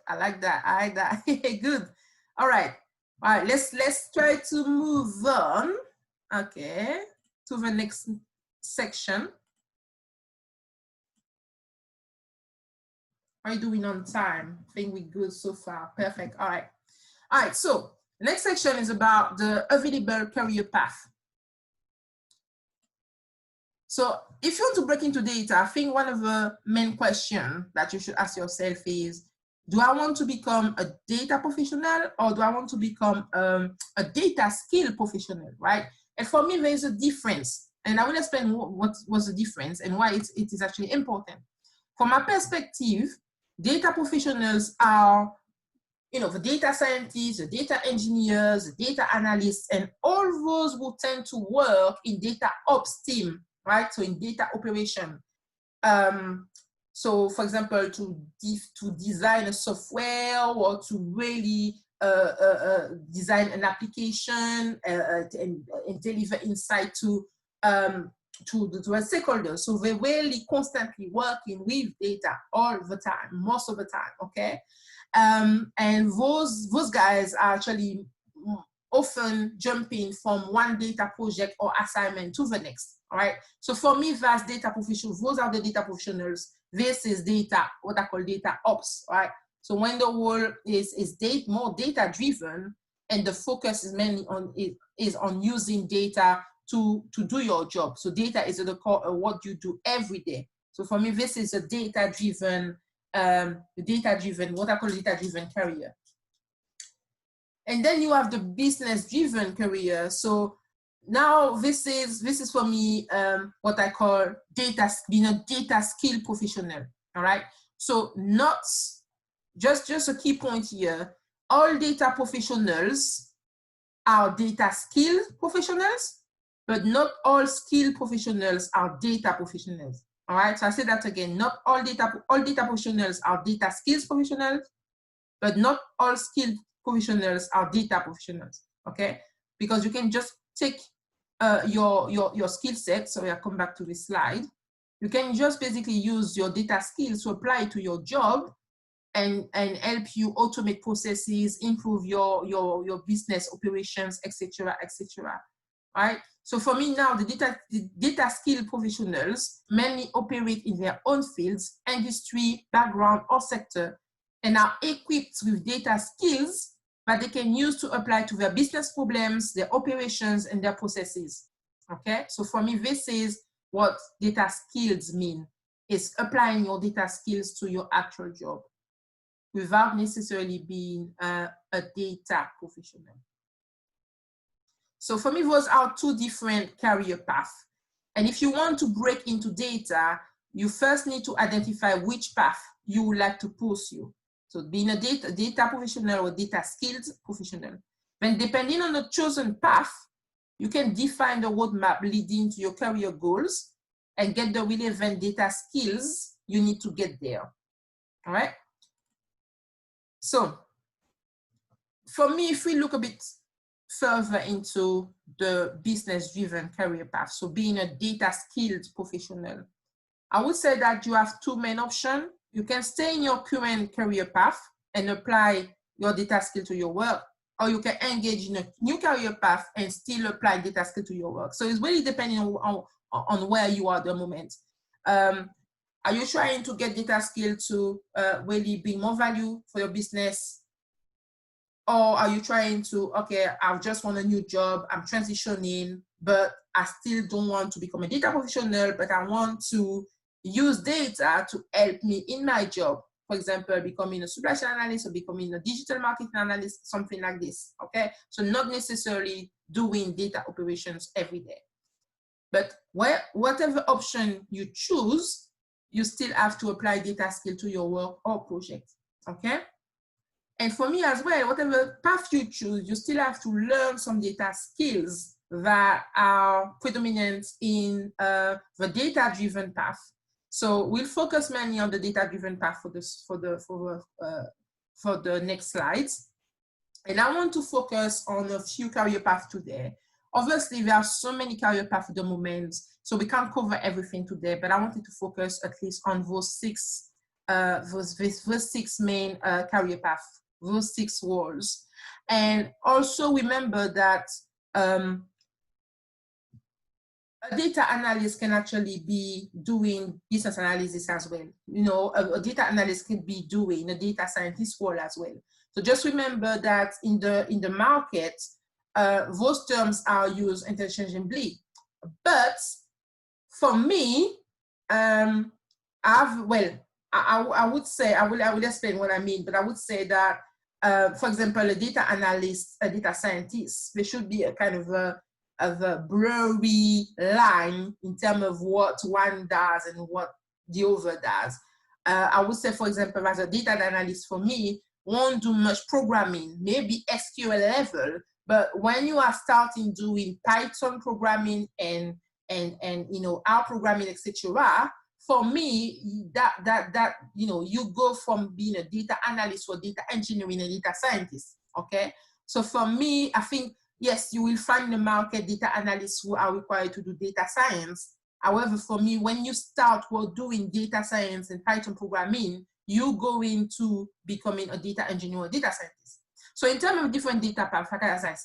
I like that. Good. All right. Let's try to move on. Okay, to the next section. How are you doing on time? I think we're good so far. Perfect. All right. So the next section is about the available career path. So if you want to break into data, I think one of the main questions that you should ask yourself is, do I want to become a data professional or do I want to become a data skill professional, right? And for me, there is a difference. And I will explain what was the difference and why it is actually important. From my perspective, data professionals are, you know, the data scientists, the data engineers, the data analysts, and all those who tend to work in data ops team, right? So in data operation. So for example, to design a software or to really design an application and deliver insight to the stakeholders. So they're really constantly working with data all the time, most of the time, okay? And those guys are actually often jumping from one data project or assignment to the next, all right? So for me, that's data professionals. Those are the data professionals. This is data, what I call data ops, right? So when the world is more data driven and the focus is mainly on using data to do your job. So data is at the core of what you do every day. So for me, this is a data-driven, what I call data-driven career. And then you have the business-driven career. So now this is for me what I call being a data skill professional. All right. So not just a key point here. All data professionals are data skill professionals, but not all skill professionals are data professionals. All right. So I say that again. Not all data professionals are data skills professionals, but not all skill professionals are data professionals. Okay. Because you can just take your skill set. So I'll come back to this slide. You can just basically use your data skills to apply to your job and help you automate processes, improve your business operations, etc., etc. Right? So for me now, the data skill professionals mainly operate in their own fields, industry, background, or sector, and are equipped with data skills that they can use to apply to their business problems, their operations, and their processes. Okay, so for me, this is what data skills mean. It's applying your data skills to your actual job without necessarily being a data professional. So for me, those are two different career paths. And if you want to break into data, you first need to identify which path you would like to pursue. So being a data professional or data skills professional. Then depending on the chosen path, you can define the roadmap leading to your career goals and get the relevant data skills you need to get there. All right. So for me, if we look a bit further into the business-driven career path, so being a data skilled professional, I would say that you have two main options. You can stay in your current career path and apply your data skill to your work, or you can engage in a new career path and still apply data skill to your work. So it's really depending on where you are at the moment. Are you trying to get data skill to really bring more value for your business? Or are you trying to, okay, I just want a new job, I'm transitioning, but I still don't want to become a data professional, but I want to use data to help me in my job. For example, becoming a supply chain analyst or becoming a digital marketing analyst, something like this, okay? So not necessarily doing data operations every day. But whatever option you choose, you still have to apply data skill to your work or project, okay? And for me as well, whatever path you choose, you still have to learn some data skills that are predominant in the data-driven path. So we'll focus mainly on the data-driven path for the next slides. And I want to focus on a few career paths today. Obviously, there are so many career paths at the moment, so we can't cover everything today, but I wanted to focus at least on those six main career paths, those 6 roles. And also remember that a data analyst can actually be doing business analysis as well. You know, a data analyst can be doing a data scientist role as well. So just remember that in the market, those terms are used interchangeably. But for me, I would say, I will explain what I mean, but I would say that, for example, a data analyst, a data scientist, there should be a kind of a blurry line in terms of what one does and what the other does. I would say, for example, as a data analyst, for me, won't do much programming, maybe SQL level, but when you are starting doing Python programming and you know, R programming, etc., for me, that you know, you go from being a data analyst or data engineering and data scientist. Okay, so for me, I think yes, you will find in the market data analysts who are required to do data science. However, for me, when you start doing data science and Python programming, you go into becoming a data engineer or data scientist. So in terms of different data paths,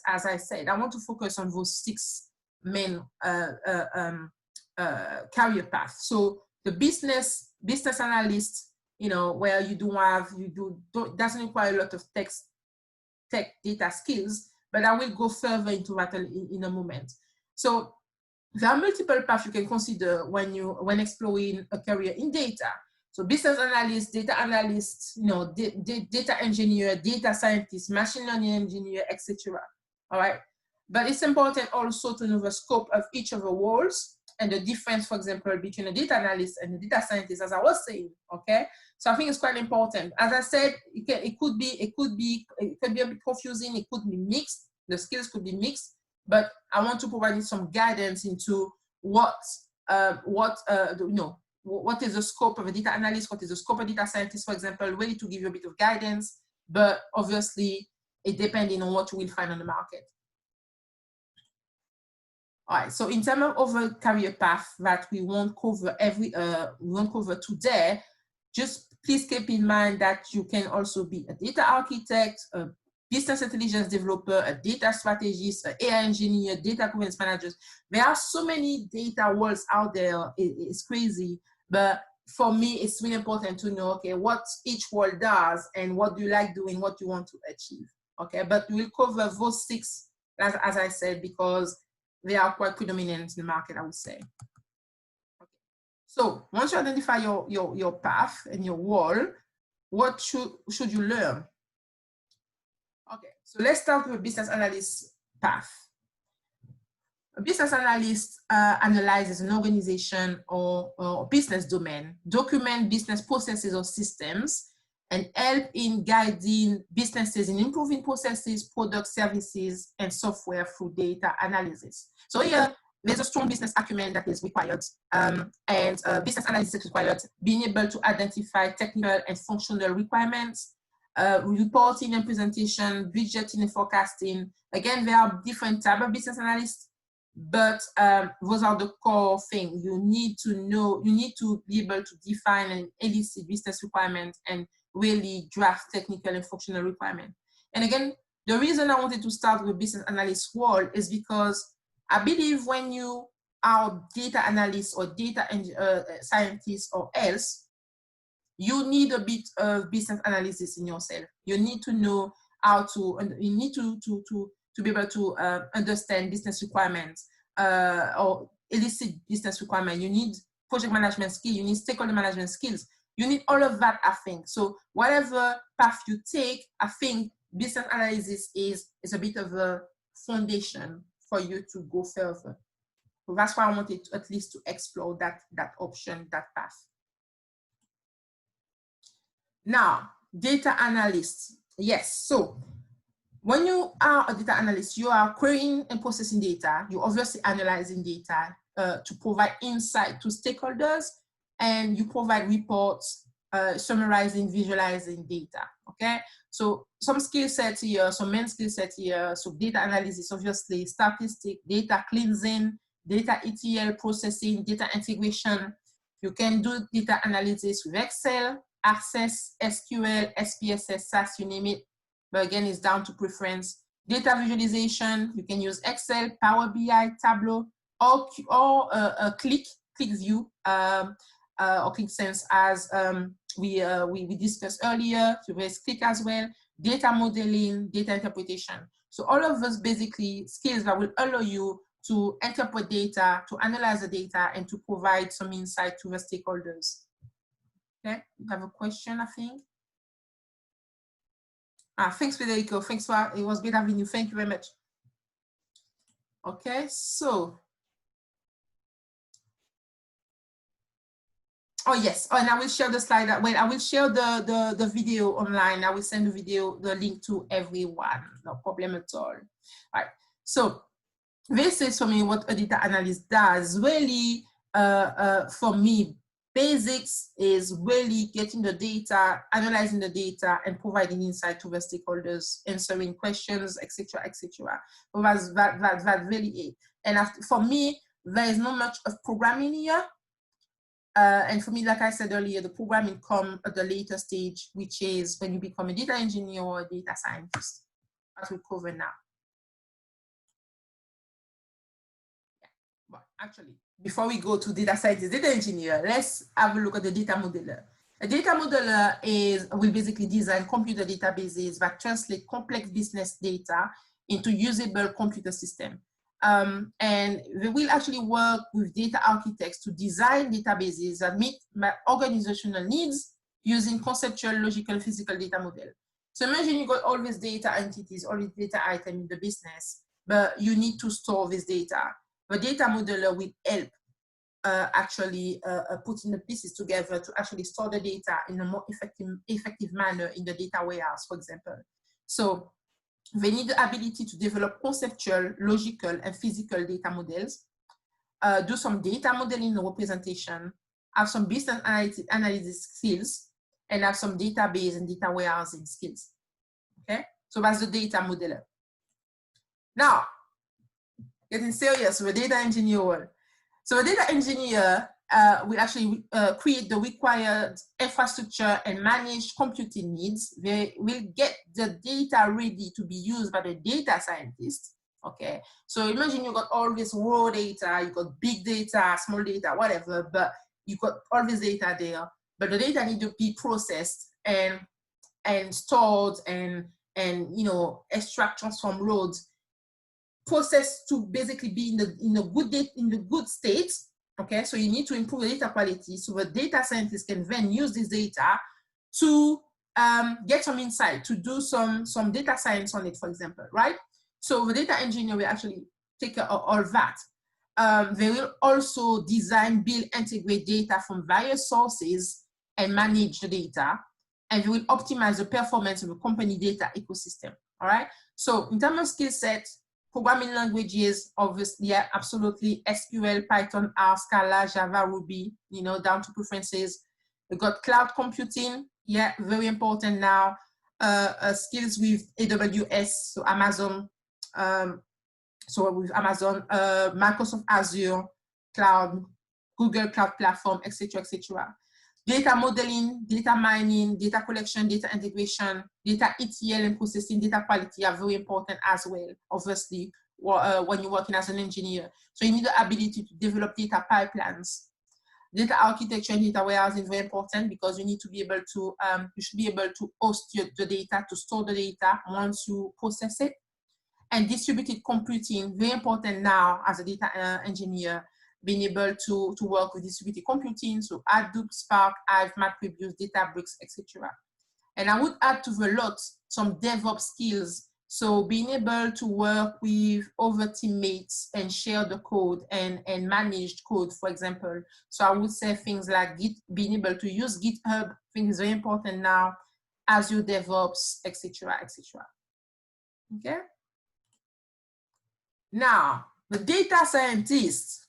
as I said, I want to focus on those 6 main career paths. So the business analyst, you know, where doesn't require a lot of tech data skills, but I will go further into that in a moment. So there are multiple paths you can consider when exploring a career in data. So business analyst, data analyst, you know, data engineer, data scientist, machine learning engineer, etc. All right. But it's important also to know the scope of each of the roles and the difference, for example, between a data analyst and a data scientist, as I was saying. Okay. So I think it's quite important. As I said, it could be a bit confusing. It could be mixed. The skills could be mixed. But I want to provide you some guidance into what is the scope of a data analyst, what is the scope of a data scientist, for example, really to give you a bit of guidance, but obviously it depending on what you will find on the market. All right, so in terms of other career path that we won't cover today, just please keep in mind that you can also be a data architect, a business intelligence developer, a data strategist, an AI engineer, data governance manager. There are so many data roles out there, it's crazy. But for me, it's really important to know, okay, what each role does and what do you like doing, what you want to achieve, okay? But we'll cover those 6, as I said, because they are quite predominant in the market, I would say. Okay. So once you identify your path and your role, what should you learn? Okay, so let's start with business analyst path. A business analyst analyzes an organization or business domain, document business processes or systems, and help in guiding businesses in improving processes, products, services, and software through data analysis. So here, there's a strong business acumen that is required, and business analysis is required, being able to identify technical and functional requirements, reporting and presentation, budgeting and forecasting. Again, there are different types of business analysts, but those are the core things. You need to know, you need to be able to define and elicit business requirements and really draft technical and functional requirements. And again, the reason I wanted to start with business analyst role is because I believe when you are data analyst or data scientist or else, you need a bit of business analysis in yourself. You need to know how to, you need to be able to understand business requirements or elicit business requirements. You need project management skills, you need stakeholder management skills. You need all of that, I think. So whatever path you take, I think business analysis is a bit of a foundation for you to go further. So that's why I wanted to, at least to explore that option, that path. Now, data analyst. Yes, so when you are a data analyst, you are querying and processing data. You're obviously analyzing data to provide insight to stakeholders, and you provide reports summarizing, visualizing data, okay? So some skill sets here, some main skill sets here. So data analysis, obviously, statistic, data cleansing, data ETL processing, data integration. You can do data analysis with Excel, Access, SQL, SPSS, SAS, you name it. But again, it's down to preference. Data visualization, you can use Excel, Power BI, Tableau, or ClickView, or ClickSense, as we discussed earlier. So there's Click as well. Data modeling, data interpretation. So all of those basically skills that will allow you to interpret data, to analyze the data, and to provide some insight to the stakeholders. Okay, you have a question, I think. Thanks, Federico. Thanks for, it was great having you. Thank you very much. Okay, so. Oh, yes. Oh, and I will share the slide. Well, I will share the video online. I will send the link to everyone. No problem at all. All right. So this is for me what a data analyst does. Really, for me, basics is really getting the data, analyzing the data, and providing insight to the stakeholders, answering questions, etc., etc. So that's really it. And after, for me, there is not much of programming here. And for me, like I said earlier, the programming comes at the later stage, which is when you become a data engineer or a data scientist, as we cover now. Yeah. But actually, before we go to data scientist, data engineer, let's have a look at the data modeler. A data modeler will basically design computer databases that translate complex business data into usable computer system. And they will actually work with data architects to design databases that meet organizational needs using conceptual, logical, physical data model. So imagine you got all these data entities, all these data items in the business, but you need to store this data. The data modeler will help actually putting the pieces together to actually store the data in a more effective manner in the data warehouse, for example. So they need the ability to develop conceptual, logical, and physical data models, do some data modeling and representation, have some business analysis skills, and have some database and data warehousing skills. Okay, so that's the data modeler. Now, getting serious with data engineer. So a data engineer will actually create the required infrastructure and manage computing needs. They will get the data ready to be used by the data scientist. Okay, so imagine you got all this raw data, you got big data, small data, whatever, but you got all this data there, but the data need to be processed and stored and you know, extract, transform, load, process to basically be in the good state. Okay, so you need to improve the data quality so the data scientist can then use this data to get some insight, to do some data science on it, for example, right? So the data engineer will actually take care of all that. They will also design, build, integrate data from various sources and manage the data, and they will optimize the performance of the company data ecosystem, all right? So in terms of skill set, programming languages, obviously, yeah, absolutely, SQL, Python, R, Scala, Java, Ruby, you know, down to preferences. We got cloud computing, yeah, very important now. Skills with AWS, so Amazon, Microsoft Azure, Cloud, Google Cloud Platform, etc., etc. Data modeling, data mining, data collection, data integration, data ETL and processing, data quality are very important as well, obviously, when you're working as an engineer. So you need the ability to develop data pipelines. Data architecture and data warehousing is very important because you need to be able to, you should be able to host the data, to store the data once you process it. And distributed computing, very important now as a data engineer, being able to work with distributed computing, so Hadoop, Spark, Hive, MapReduce, Databricks, etc. And I would add to the lot some DevOps skills, so being able to work with other teammates and share the code and manage code, for example. So I would say things like being able to use GitHub, I think is very important now, Azure DevOps, etc., etc. Okay. Now, the data scientist.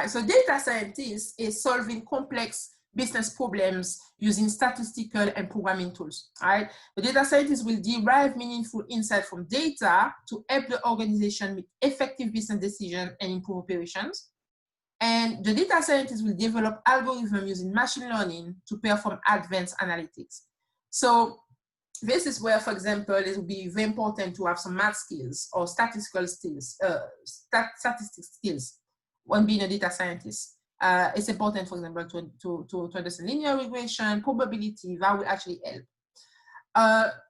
So data scientist is solving complex business problems using statistical and programming tools. All right. The data scientist will derive meaningful insight from data to help the organization make effective business decisions and improve operations. And the data scientist will develop algorithms using machine learning to perform advanced analytics. So this is where, for example, it will be very important to have some math skills or statistical skills, statistics skills when being a data scientist. It's important, for example, to understand linear regression, probability, that will actually help.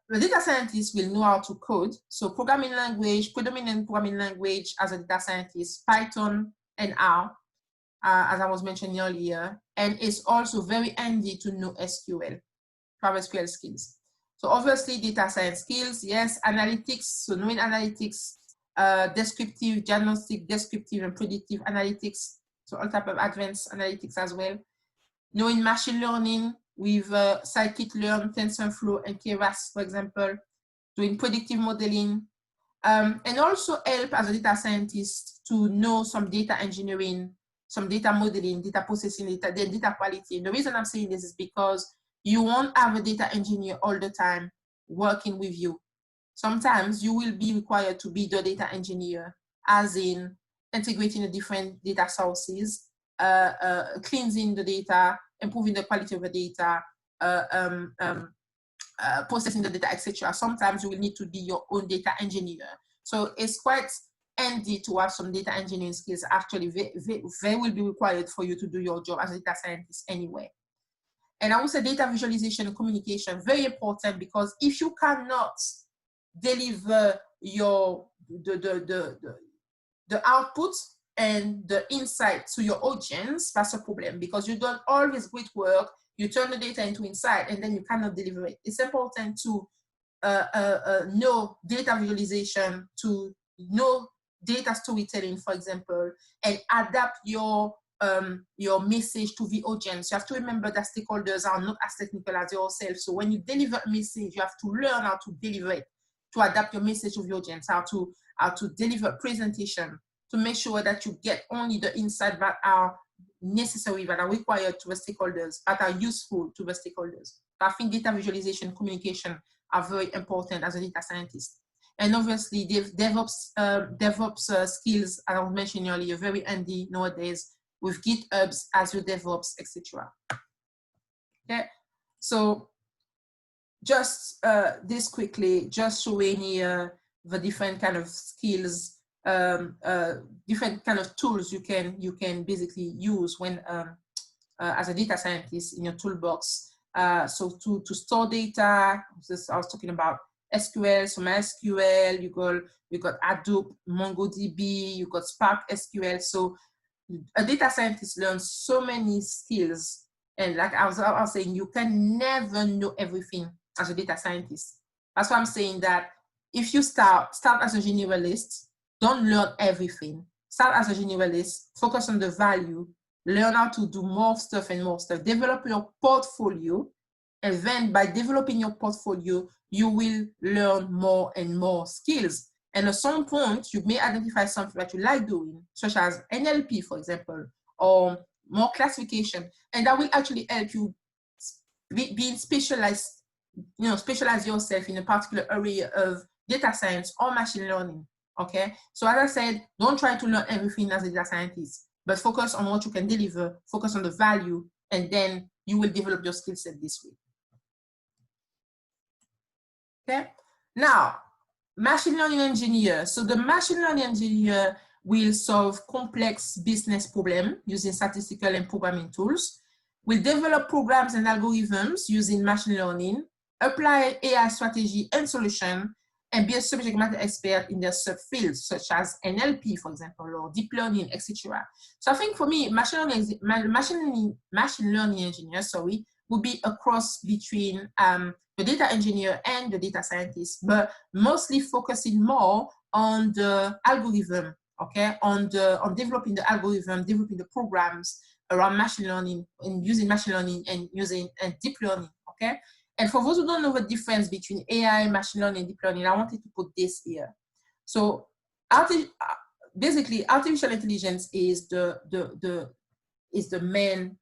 The data scientist will know how to code. So programming language, predominant programming language as a data scientist, Python and R, as I was mentioning earlier. And it's also very handy to know SQL, to have SQL skills. So obviously data science skills, yes, analytics, so knowing analytics, descriptive, diagnostic, descriptive, and predictive analytics, so all type of advanced analytics as well. Knowing machine learning with scikit-learn, TensorFlow, and Keras, for example, doing predictive modeling, and also help as a data scientist to know some data engineering, some data modeling, data processing, data quality. And the reason I'm saying this is because you won't have a data engineer all the time working with you. Sometimes you will be required to be the data engineer, as in integrating the different data sources, cleansing the data, improving the quality of the data, processing the data, etc. Sometimes you will need to be your own data engineer. So it's quite handy to have some data engineering skills. Actually, they will be required for you to do your job as a data scientist anyway. And I would say data visualization and communication, very important, because if you cannot deliver the output and the insight to your audience, that's a problem, because you don't always great work, you turn the data into insight and then you cannot deliver it. It's important to know data visualization, to know data storytelling, for example, and adapt your message to the audience. You have to remember that stakeholders are not as technical as yourself. So when you deliver a message, you have to learn how to deliver it, to adapt your message to the audience, how to deliver a presentation, to make sure that you get only the insights that are necessary, that are required to the stakeholders, that are useful to the stakeholders. I think data visualization, communication are very important as a data scientist. And obviously, DevOps skills, as I was mentioning earlier, very handy nowadays, with GitHubs, Azure DevOps, etc. Okay, so just this quickly, just showing here the different kind of skills, different kind of tools you can basically use when as a data scientist in your toolbox. So to store data, I was talking about SQL, so MySQL, you got Hadoop, MongoDB, you got Spark SQL. So a data scientist learns so many skills. And like I was saying, you can never know everything as a data scientist. That's why I'm saying that if you start as a generalist, don't learn everything. Start as a generalist, focus on the value, learn how to do more stuff and more stuff, develop your portfolio, and then by developing your portfolio, you will learn more and more skills. And at some point, you may identify something that you like doing, such as NLP, for example, or more classification, and that will actually help you being specialized, specialize yourself in a particular area of data science or machine learning. Okay, so as I said, don't try to learn everything as a data scientist, but focus on what you can deliver, focus on the value, and then you will develop your skill set this way. Okay, now, machine learning engineer. So the machine learning engineer will solve complex business problems using statistical and programming tools, will develop programs and algorithms using machine learning, apply AI strategy and solution, and be a subject matter expert in their subfields, such as NLP, for example, or deep learning, etc. So I think for me, machine learning engineer, would be a cross between the data engineer and the data scientist, but mostly focusing more on the algorithm, okay, on developing the algorithm, developing the programs around machine learning and using machine learning and using deep learning, okay. And for those who don't know the difference between AI, machine learning, and deep learning, I wanted to put this here. So basically, artificial intelligence is the main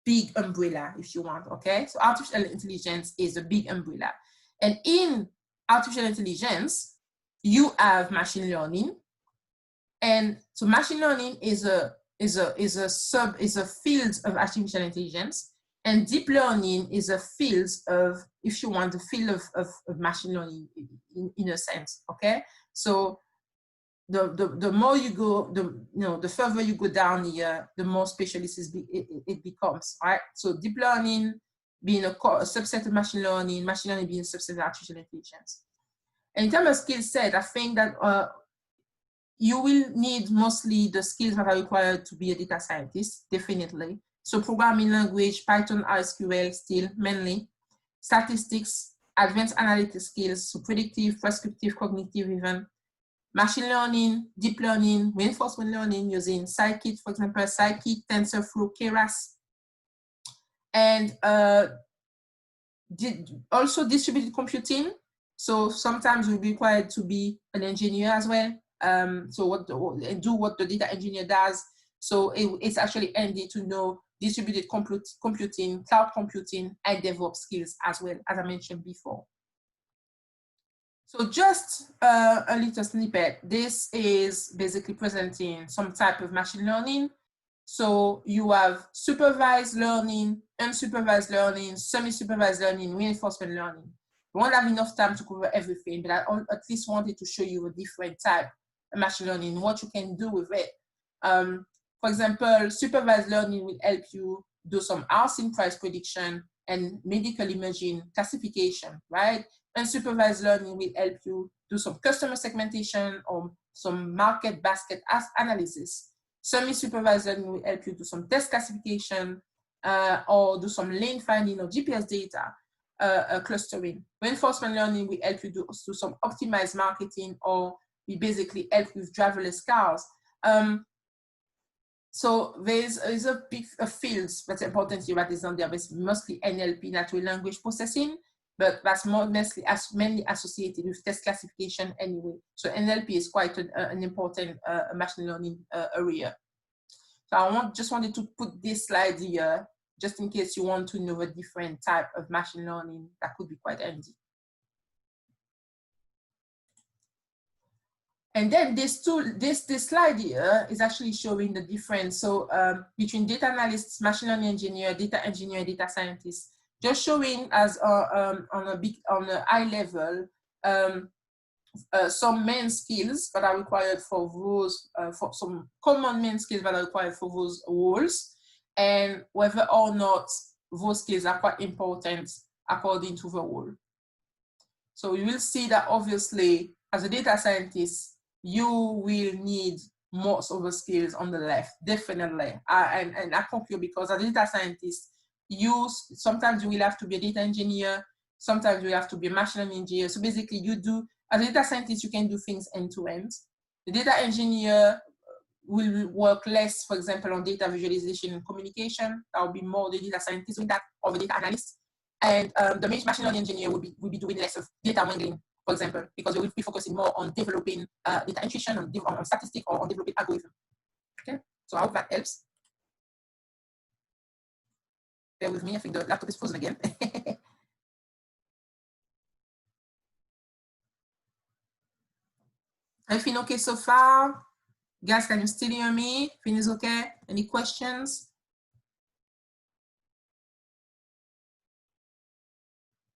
big umbrella, if you want, okay? So artificial intelligence is a big umbrella. And in artificial intelligence, you have machine learning. And so machine learning is a field of artificial intelligence. And deep learning is a field of, if you want, the field of machine learning in a sense, okay? So the more you go, the further you go down here, the more specialist it becomes, right? So deep learning being a subset of machine learning being a subset of artificial intelligence. And in terms of skill set, I think that you will need mostly the skills that are required to be a data scientist, definitely. So programming language, Python, SQL still mainly, statistics, advanced analytic skills, so predictive, prescriptive, cognitive even, machine learning, deep learning, reinforcement learning using scikit, for example, scikit, TensorFlow, Keras, and also distributed computing. So sometimes you'll be required to be an engineer as well. So do what the data engineer does. So it's actually handy to know distributed computing, cloud computing, and DevOps skills as well, as I mentioned before. So just a little snippet. This is basically presenting some type of machine learning. So you have supervised learning, unsupervised learning, semi-supervised learning, reinforcement learning. We won't have enough time to cover everything, but I at least wanted to show you a different type of machine learning, what you can do with it. For example, supervised learning will help you do some housing price prediction and medical imaging classification, right? Unsupervised learning will help you do some customer segmentation or some market basket analysis. Semi-supervised learning will help you do some test classification or do some lane finding or GPS data clustering. Reinforcement learning will help you do some optimized marketing, or we basically help with driverless cars. So there's a big field that's important here that is on there. It's mostly NLP, natural language processing, but that's mainly associated with test classification anyway. So NLP is quite an important machine learning area. So I just wanted to put this slide here, just in case you want to know a different type of machine learning that could be quite handy. And then this slide here is actually showing the difference. So between data analysts, machine learning engineer, and data scientists, just showing as on a high level some main skills that are required for those, for some common main skills that are required for those roles, and whether or not those skills are quite important according to the role. So you will see that obviously as a data scientist, you will need most of the skills on the left, definitely. And I concur because as a data scientist, sometimes you will have to be a data engineer, sometimes you have to be a machine learning engineer. So basically as a data scientist, you can do things end to end. The data engineer will work less, for example, on data visualization and communication. That will be more the data scientist with that, or the data analyst. And the machine learning engineer will be doing less of data wrangling, for example, because we will be focusing more on developing data intuition, on statistics, or on developing algorithm. Okay, so I hope that helps. Bear with me, I think the laptop is frozen again. Everything okay so far? Guys, can you still hear me? Everything is okay? Any questions?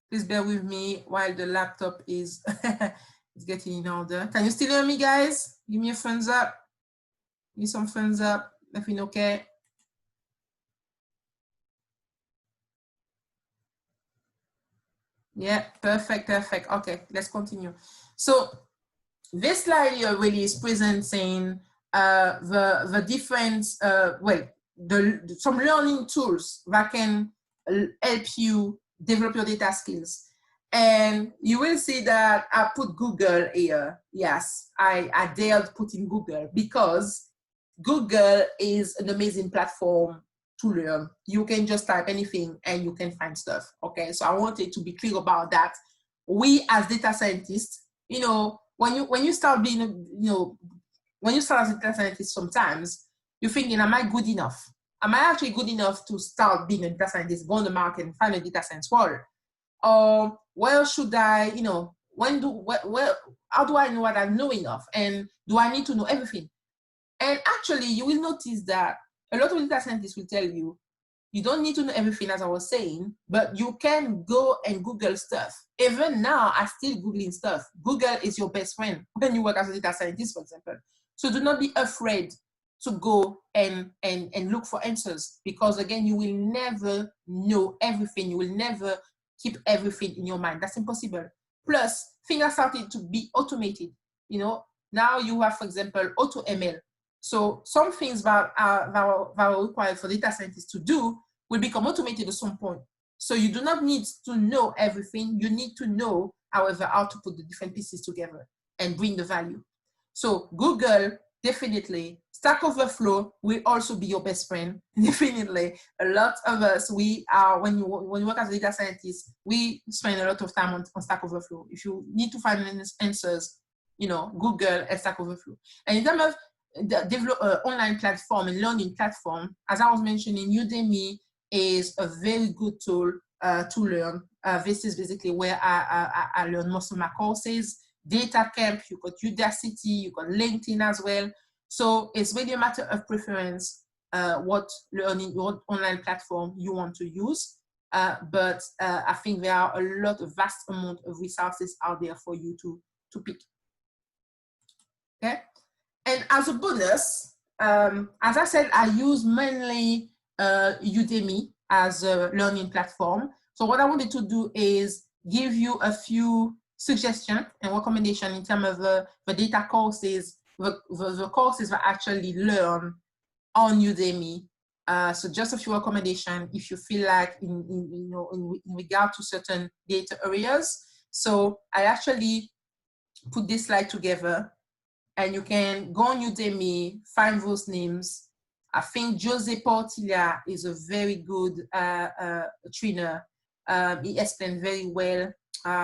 Please bear with me while the laptop is getting in order. Can you still hear me, guys? Give me a thumbs up. Give me some thumbs up. Everything okay? Yeah, perfect, perfect. Okay, let's continue. So this slide here really is presenting the different, some learning tools that can help you develop your data skills. And you will see that I put Google here. Yes, I dared put in Google because Google is an amazing platform to learn. You can just type anything and you can find stuff. Okay, so I wanted to be clear about that. We as data scientists, you know, when you start being, when you start as a data scientist, sometimes you're thinking, am I good enough? Am I actually good enough to start being a data scientist, go on the market and find a data science role? Or where should I, how do I know what I know enough? And do I need to know everything? And actually, you will notice that a lot of data scientists will tell you, you don't need to know everything, as I was saying, but you can go and Google stuff. Even now, I'm still Googling stuff. Google is your best friend when you work as a data scientist, for example. So do not be afraid to go and look for answers, because again, you will never know everything. You will never keep everything in your mind. That's impossible. Plus, things are starting to be automated. Now you have, for example, AutoML. So some things that are required for data scientists to do will become automated at some point. So you do not need to know everything. You need to know, however, how to put the different pieces together and bring the value. So Google, definitely. Stack Overflow will also be your best friend. Definitely. A lot of us, when you work as a data scientist, we spend a lot of time on Stack Overflow. If you need to find answers, Google and Stack Overflow. And in terms of the online platform and learning platform, as I was mentioning, Udemy is a very good tool to learn. This is basically where I learn most of my courses. Data Camp, you got Udacity, you got LinkedIn as well. So it's really a matter of preference, what online platform you want to use. But I think there are a vast amount of resources out there for you to pick. Okay. And as a bonus, as I said, I use mainly Udemy as a learning platform. So what I wanted to do is give you a few suggestions and recommendations in terms of the data courses, the courses that I actually learn on Udemy. So just a few recommendations if you feel like in regard to certain data areas. So I actually put this slide together. And you can go on Udemy, find those names. I think Jose Portilla is a very good trainer. He explained very well.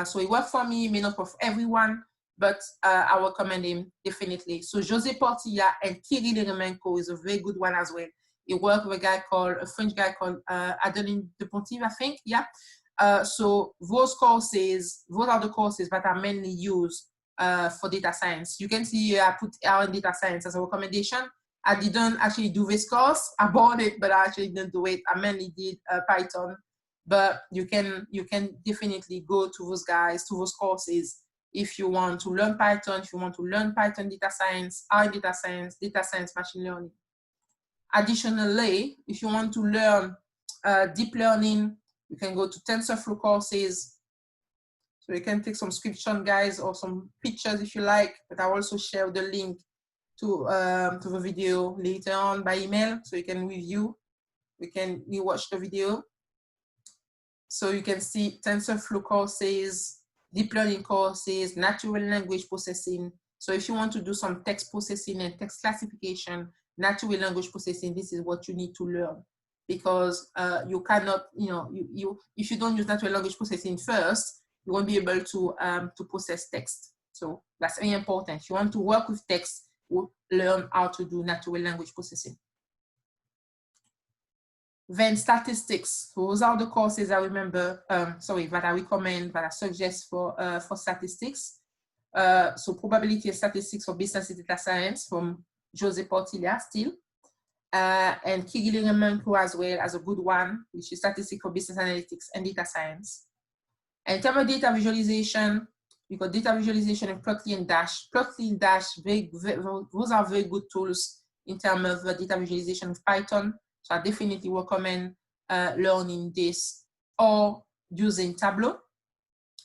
So he worked for me, may not for everyone, but I recommend him definitely. So Jose Portilla and Kirill Eremenko is a very good one as well. He worked with a French guy called Adeline Depontive, I think, yeah. So those are the courses that are mainly used for data science. You can see I put R in data science as a recommendation. I didn't actually do this course. I bought it, but I actually didn't do it. I mainly did Python. But you can definitely go to those guys, to those courses, if you want to learn Python, if you want to learn Python data science, R data science, machine learning. Additionally, if you want to learn deep learning, you can go to TensorFlow courses. So you can take some screenshot, guys, or some pictures if you like, but I'll also share the link to the video later on by email, so you can review, you watch the video. So you can see TensorFlow courses, deep learning courses, natural language processing. So if you want to do some text processing and text classification, natural language processing, this is what you need to learn, because you cannot, if you don't use natural language processing first, you won't be able to process text. So that's very important. If you want to work with text, learn how to do natural language processing. Then statistics. Those are the courses I remember, that I recommend, that I suggest for statistics. So probability and statistics for business and data science from Jose Portilla still. And Audrey Limery as well as a good one, which is statistics for business analytics and data science. And in terms of data visualization, you got data visualization and Plotly and Dash. Plotly and Dash, those are very good tools in terms of data visualization with Python. So I definitely recommend learning this, or using Tableau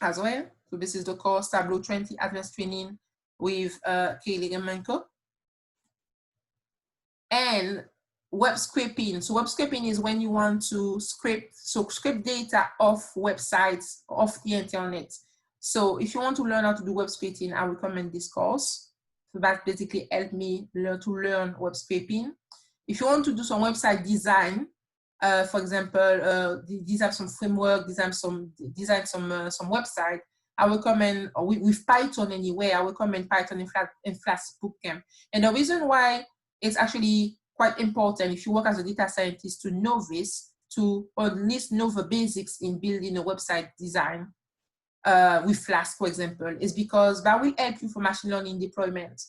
as well. So this is the course, Tableau 20 Advanced Training with Audrey Limery. And web scraping. So web scraping is when you want to scrape data off websites, off the internet. So if you want to learn how to do web scraping, I recommend this course. So that basically helped me to learn web scraping. If you want to do some website design, for example, design some framework, design some website, I recommend, with Python anyway, I recommend Python and Flask Bootcamp. And the reason why it's actually quite important, if you work as a data scientist, to know this, to at least know the basics in building a website design with Flask, for example, is because that will help you for machine learning deployment.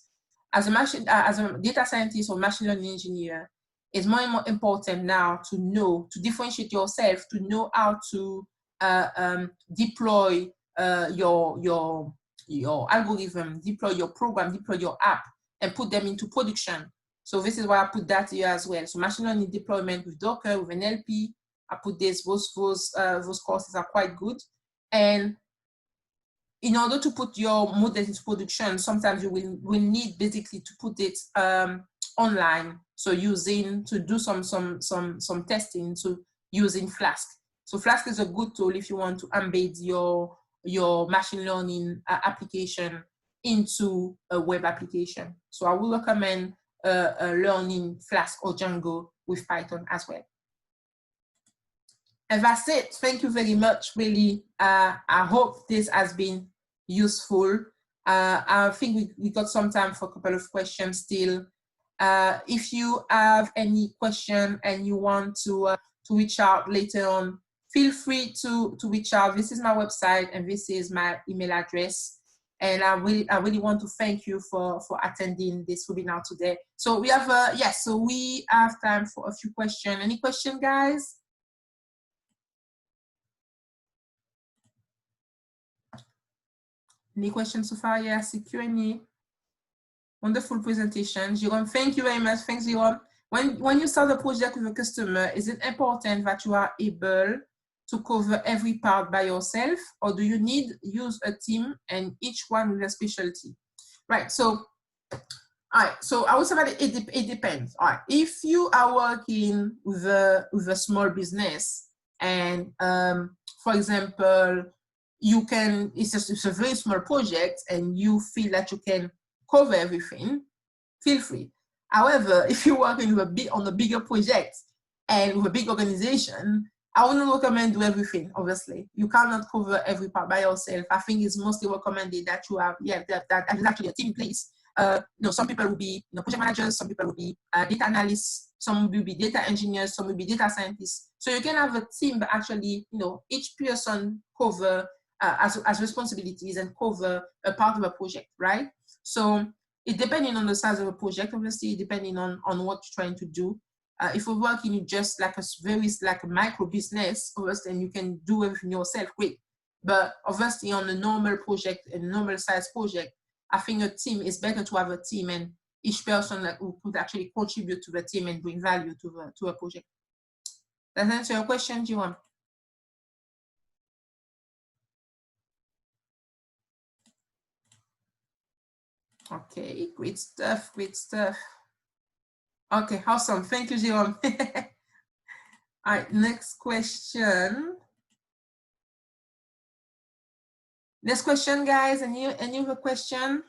As a data scientist or machine learning engineer, it's more and more important now to know, to differentiate yourself, to know how to deploy your algorithm, deploy your program, deploy your app, and put them into production. So this is why I put that here as well. So machine learning deployment with Docker, with NLP, I put this. Those courses are quite good. And in order to put your model into production, sometimes you will need basically to put it online. So to do some testing, so using Flask. So Flask is a good tool if you want to embed your machine learning application into a web application. So I will recommend learning Flask or Django with Python as well. And that's it. Thank you very much. Really, I hope this has been useful. I think we got some time for a couple of questions still. If you have any question and you want to reach out later on, feel free to reach out. This is my website and this is my email address. And I really want to thank you for attending this webinar today. So we have so we have time for a few questions. Any question, guys? Any questions so far? Yeah, Q&A. Wonderful presentation. Jerome, thank you very much. Thanks, Jerome. When you start a project with a customer, is it important that you are able to cover every part by yourself, or do you use a team and each one with a specialty? Right, so, all right, so I would say that it depends. All right, if you are working with a small business and, for example, it's a very small project and you feel that you can cover everything, feel free. However, if you're working on a bigger project and with a big organization, I wouldn't recommend do everything, obviously. You cannot cover every part by yourself. I think it's mostly recommended that you have, that is actually a team in place. Some people will be project managers, some people will be data analysts, some will be data engineers, some will be data scientists. So you can have a team, but actually, each person cover as responsibilities and cover a part of a project, right? So it depending on the size of a project, obviously, depending on what you're trying to do. If we're working just like a micro business, obviously, and you can do everything yourself, great. But obviously, on a normal project, a normal size project, I think a team is better to have a team. And each person that who could actually contribute to the team and bring value to a project. Does that answer your question, Jiwon? Okay, great stuff, great stuff. Okay, awesome. Thank you, Jiwon. All right, next question. Next question, guys. Any other question?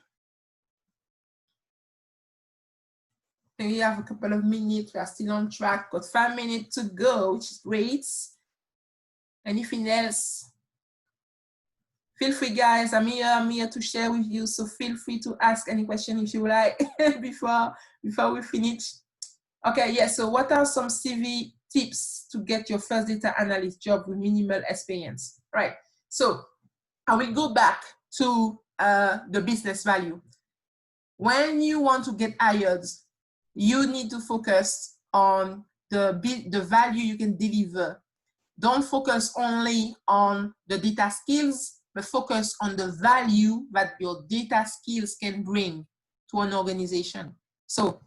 I think we have a couple of minutes. We are still on track. Got 5 minutes to go, which is great. Anything else? Feel free, guys. I'm here to share with you. So feel free to ask any question if you like before we finish. Okay, yeah. So what are some CV tips to get your first data analyst job with minimal experience? Right. So I will go back to the business value. When you want to get hired, you need to focus on the value you can deliver. Don't focus only on the data skills, but focus on the value that your data skills can bring to an organization. So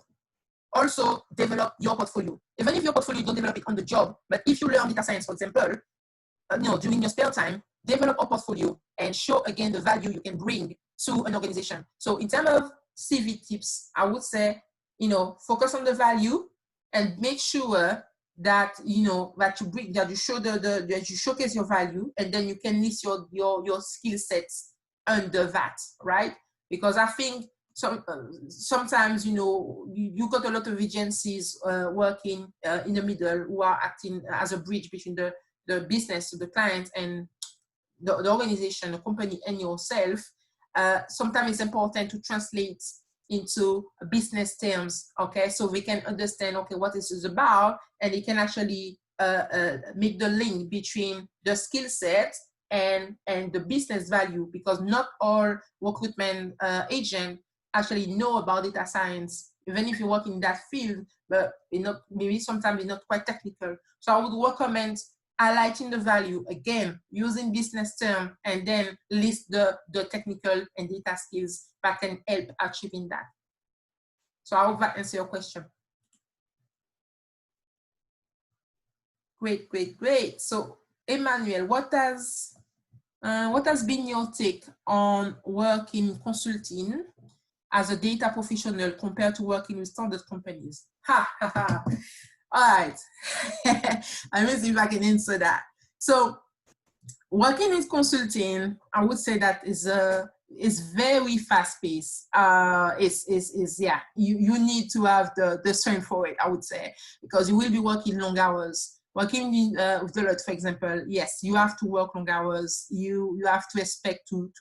also develop your portfolio. Even if your portfolio, you don't develop it on the job, but if you learn data science, for example, during your spare time, develop a portfolio and show again the value you can bring to an organization. So in terms of CV tips, I would say, focus on the value and make sure that that you show that you showcase your value, and then you can list your skill sets under that, right? Because I think sometimes you got a lot of agencies working in the middle who are acting as a bridge between the business to the client and the organization, the company, and yourself. Sometimes it's important to translate into business terms, okay, so we can understand, okay, what this is about, and it can actually make the link between the skill set and the business value, because not all recruitment agents actually know about data science, even if you work in that field, but maybe sometimes it's not quite technical. So I would recommend highlighting the value, again, using business term, and then list the technical and data skills that can help achieving that. So I hope that answers your question. Great, great, great. So Emmanuel, what has been your take on working consulting as a data professional compared to working with standard companies? Ha, ha, ha. All right. Let me see if I can answer that. So working with consulting, I would say that is very fast paced. Yeah, you need to have the strength for it, I would say, because you will be working long hours. Working with Deloitte, for example, yes, you have to work long hours. You have to expect you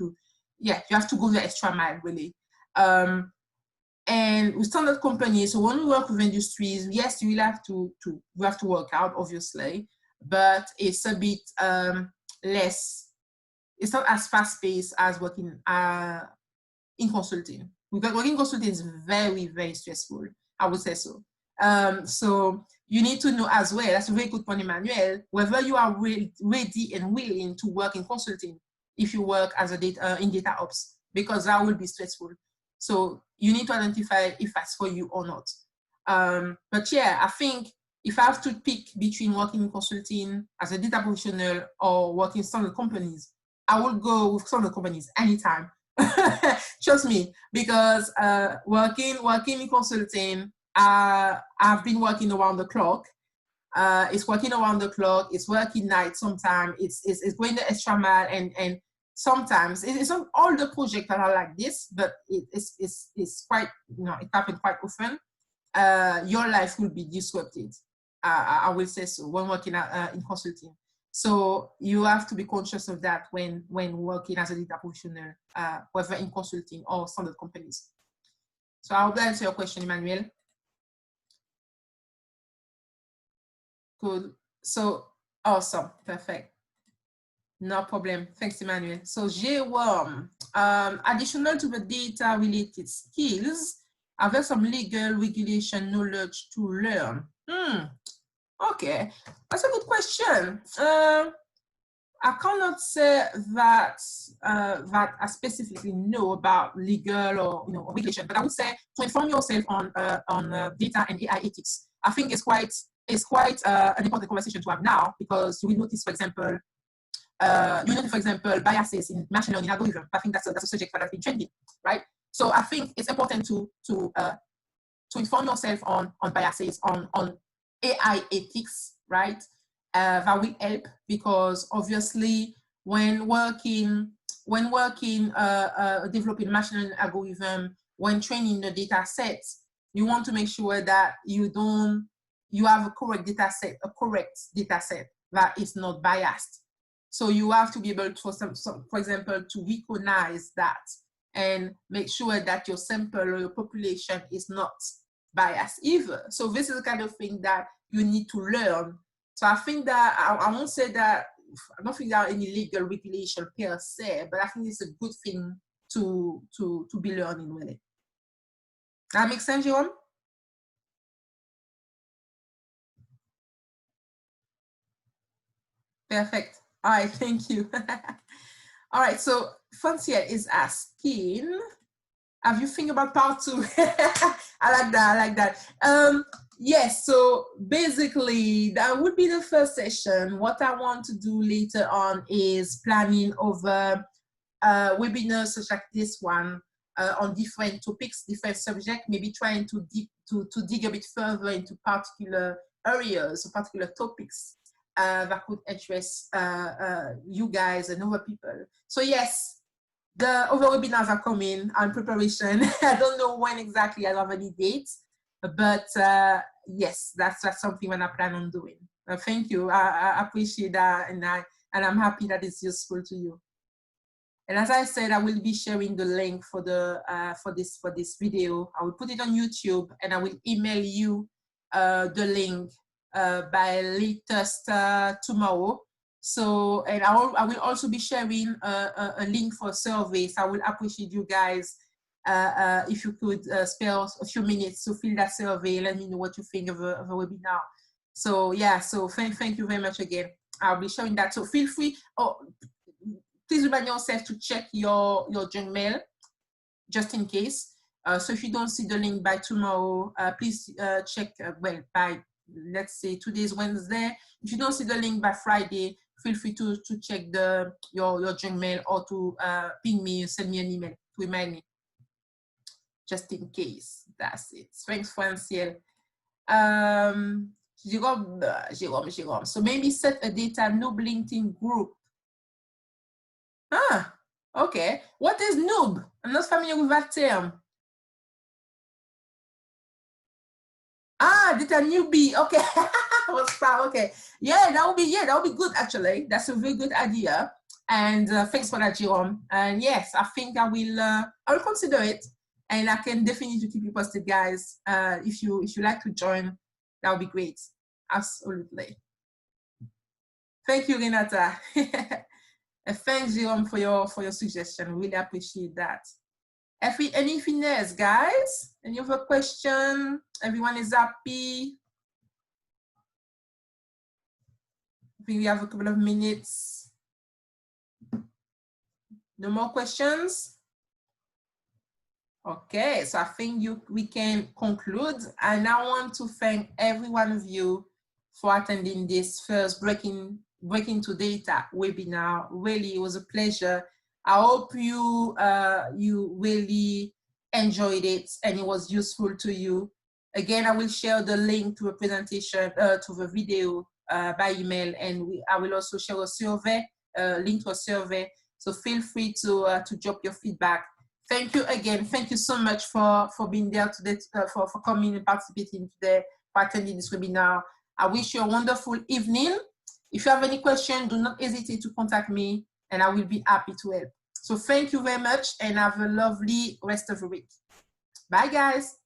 have to go the extra mile, really. And with standard companies, so when we work with industries, yes, you will have to work out, obviously, but it's a bit less. It's not as fast paced as working in consulting. Because working in consulting is very, very stressful, I would say so. So you need to know as well, that's a very good point, Emmanuel, whether you are ready and willing to work in consulting if you work as a in data ops, because that will be stressful. So you need to identify if that's for you or not. But yeah, I think if I have to pick between working in consulting as a data professional or working in standard companies, I will go with standard companies anytime. Trust me, because working in consulting, I've been working around the clock. It's working around the clock. It's working night sometimes. It's going the extra mile, and sometimes it's not all the projects that are like this, but it's quite, it happens quite often. Your life will be disrupted. I will say so when working in consulting. So you have to be conscious of that when working as a data professional, whether in consulting or standard companies. So I hope that answers your question, Emmanuel. Good. So awesome. Perfect. No problem. Thanks, Emmanuel. So J1, additional to the data related skills, are there some legal regulation knowledge to learn? Okay, that's a good question. I cannot say that that I specifically know about legal or regulation, but I would say to inform yourself on data and AI ethics. I think it's quite an important conversation to have now, because you will notice, for example, biases in machine learning algorithm. I think that's a subject that has been trending, right? So I think it's important to inform yourself on biases, on AI ethics, right? That will help, because obviously when working developing machine learning algorithm, when training the data sets, you want to make sure that you have a correct data set that is not biased. So you have to be able to, for example, to recognize that and make sure that your sample or your population is not biased either. So this is the kind of thing that you need to learn. So I think that I won't say that I don't think there are any legal regulation per se, but I think it's a good thing to be learning with it. That makes sense, Jerome? Perfect. All right, thank you. All right, so Francia is asking, have you think about part 2? I like that. Yes, so basically that would be the first session. What I want to do later on is planning over webinars such like this one on different topics, different subjects, maybe trying to dig a bit further into particular areas or particular topics that could interest you guys and other people. So yes, the other webinars are coming on preparation. I don't know when exactly, I don't have any dates, but yes, that's something that I plan on doing. Thank you. I appreciate that, and I'm happy that it's useful to you. And as I said, I will be sharing the link for the for this video. I will put it on YouTube, and I will email you the link by latest tomorrow. So, and I will also be sharing a link for surveys. I will appreciate you guys if you could spare a few minutes to fill that survey. Let me know what you think of the webinar. So yeah, so thank you very much again. I'll be showing that. So feel free. Please remind yourself to check your junk mail just in case. So if you don't see the link by tomorrow, please check, well, by, let's say, today's Wednesday. If you don't see the link by Friday, feel free to check your junk mail, or to ping me, send me an email to remind me, just in case. That's it. Thanks, Franciel. Jérôme. So maybe set a data noob LinkedIn group. Ah, okay. What is noob? I'm not familiar with that term. Ah, data newbie. Okay. Okay. Yeah, that would be good actually. That's a very good idea. And thanks for that, Jerome. And yes, I think I will consider it, and I can definitely keep you posted, guys. If you like to join, that would be great. Absolutely. Thank you, Renata. Thanks, Jerome, for your suggestion. Really appreciate that. Anything else, guys? Any other question? Everyone is happy? I think we have a couple of minutes. No more questions? Okay, so I think we can conclude. And I want to thank every one of you for attending this first Breaking to Data webinar. Really, it was a pleasure. I hope you really enjoyed it and it was useful to you. Again, I will share the link to a presentation, to the video by email, and I will also share a survey, link to a survey. So feel free to drop your feedback. Thank you again. Thank you so much for being there today, for coming and participating today, for attending this webinar. I wish you a wonderful evening. If you have any questions, do not hesitate to contact me, and I will be happy to help. So thank you very much, and have a lovely rest of the week. Bye, guys.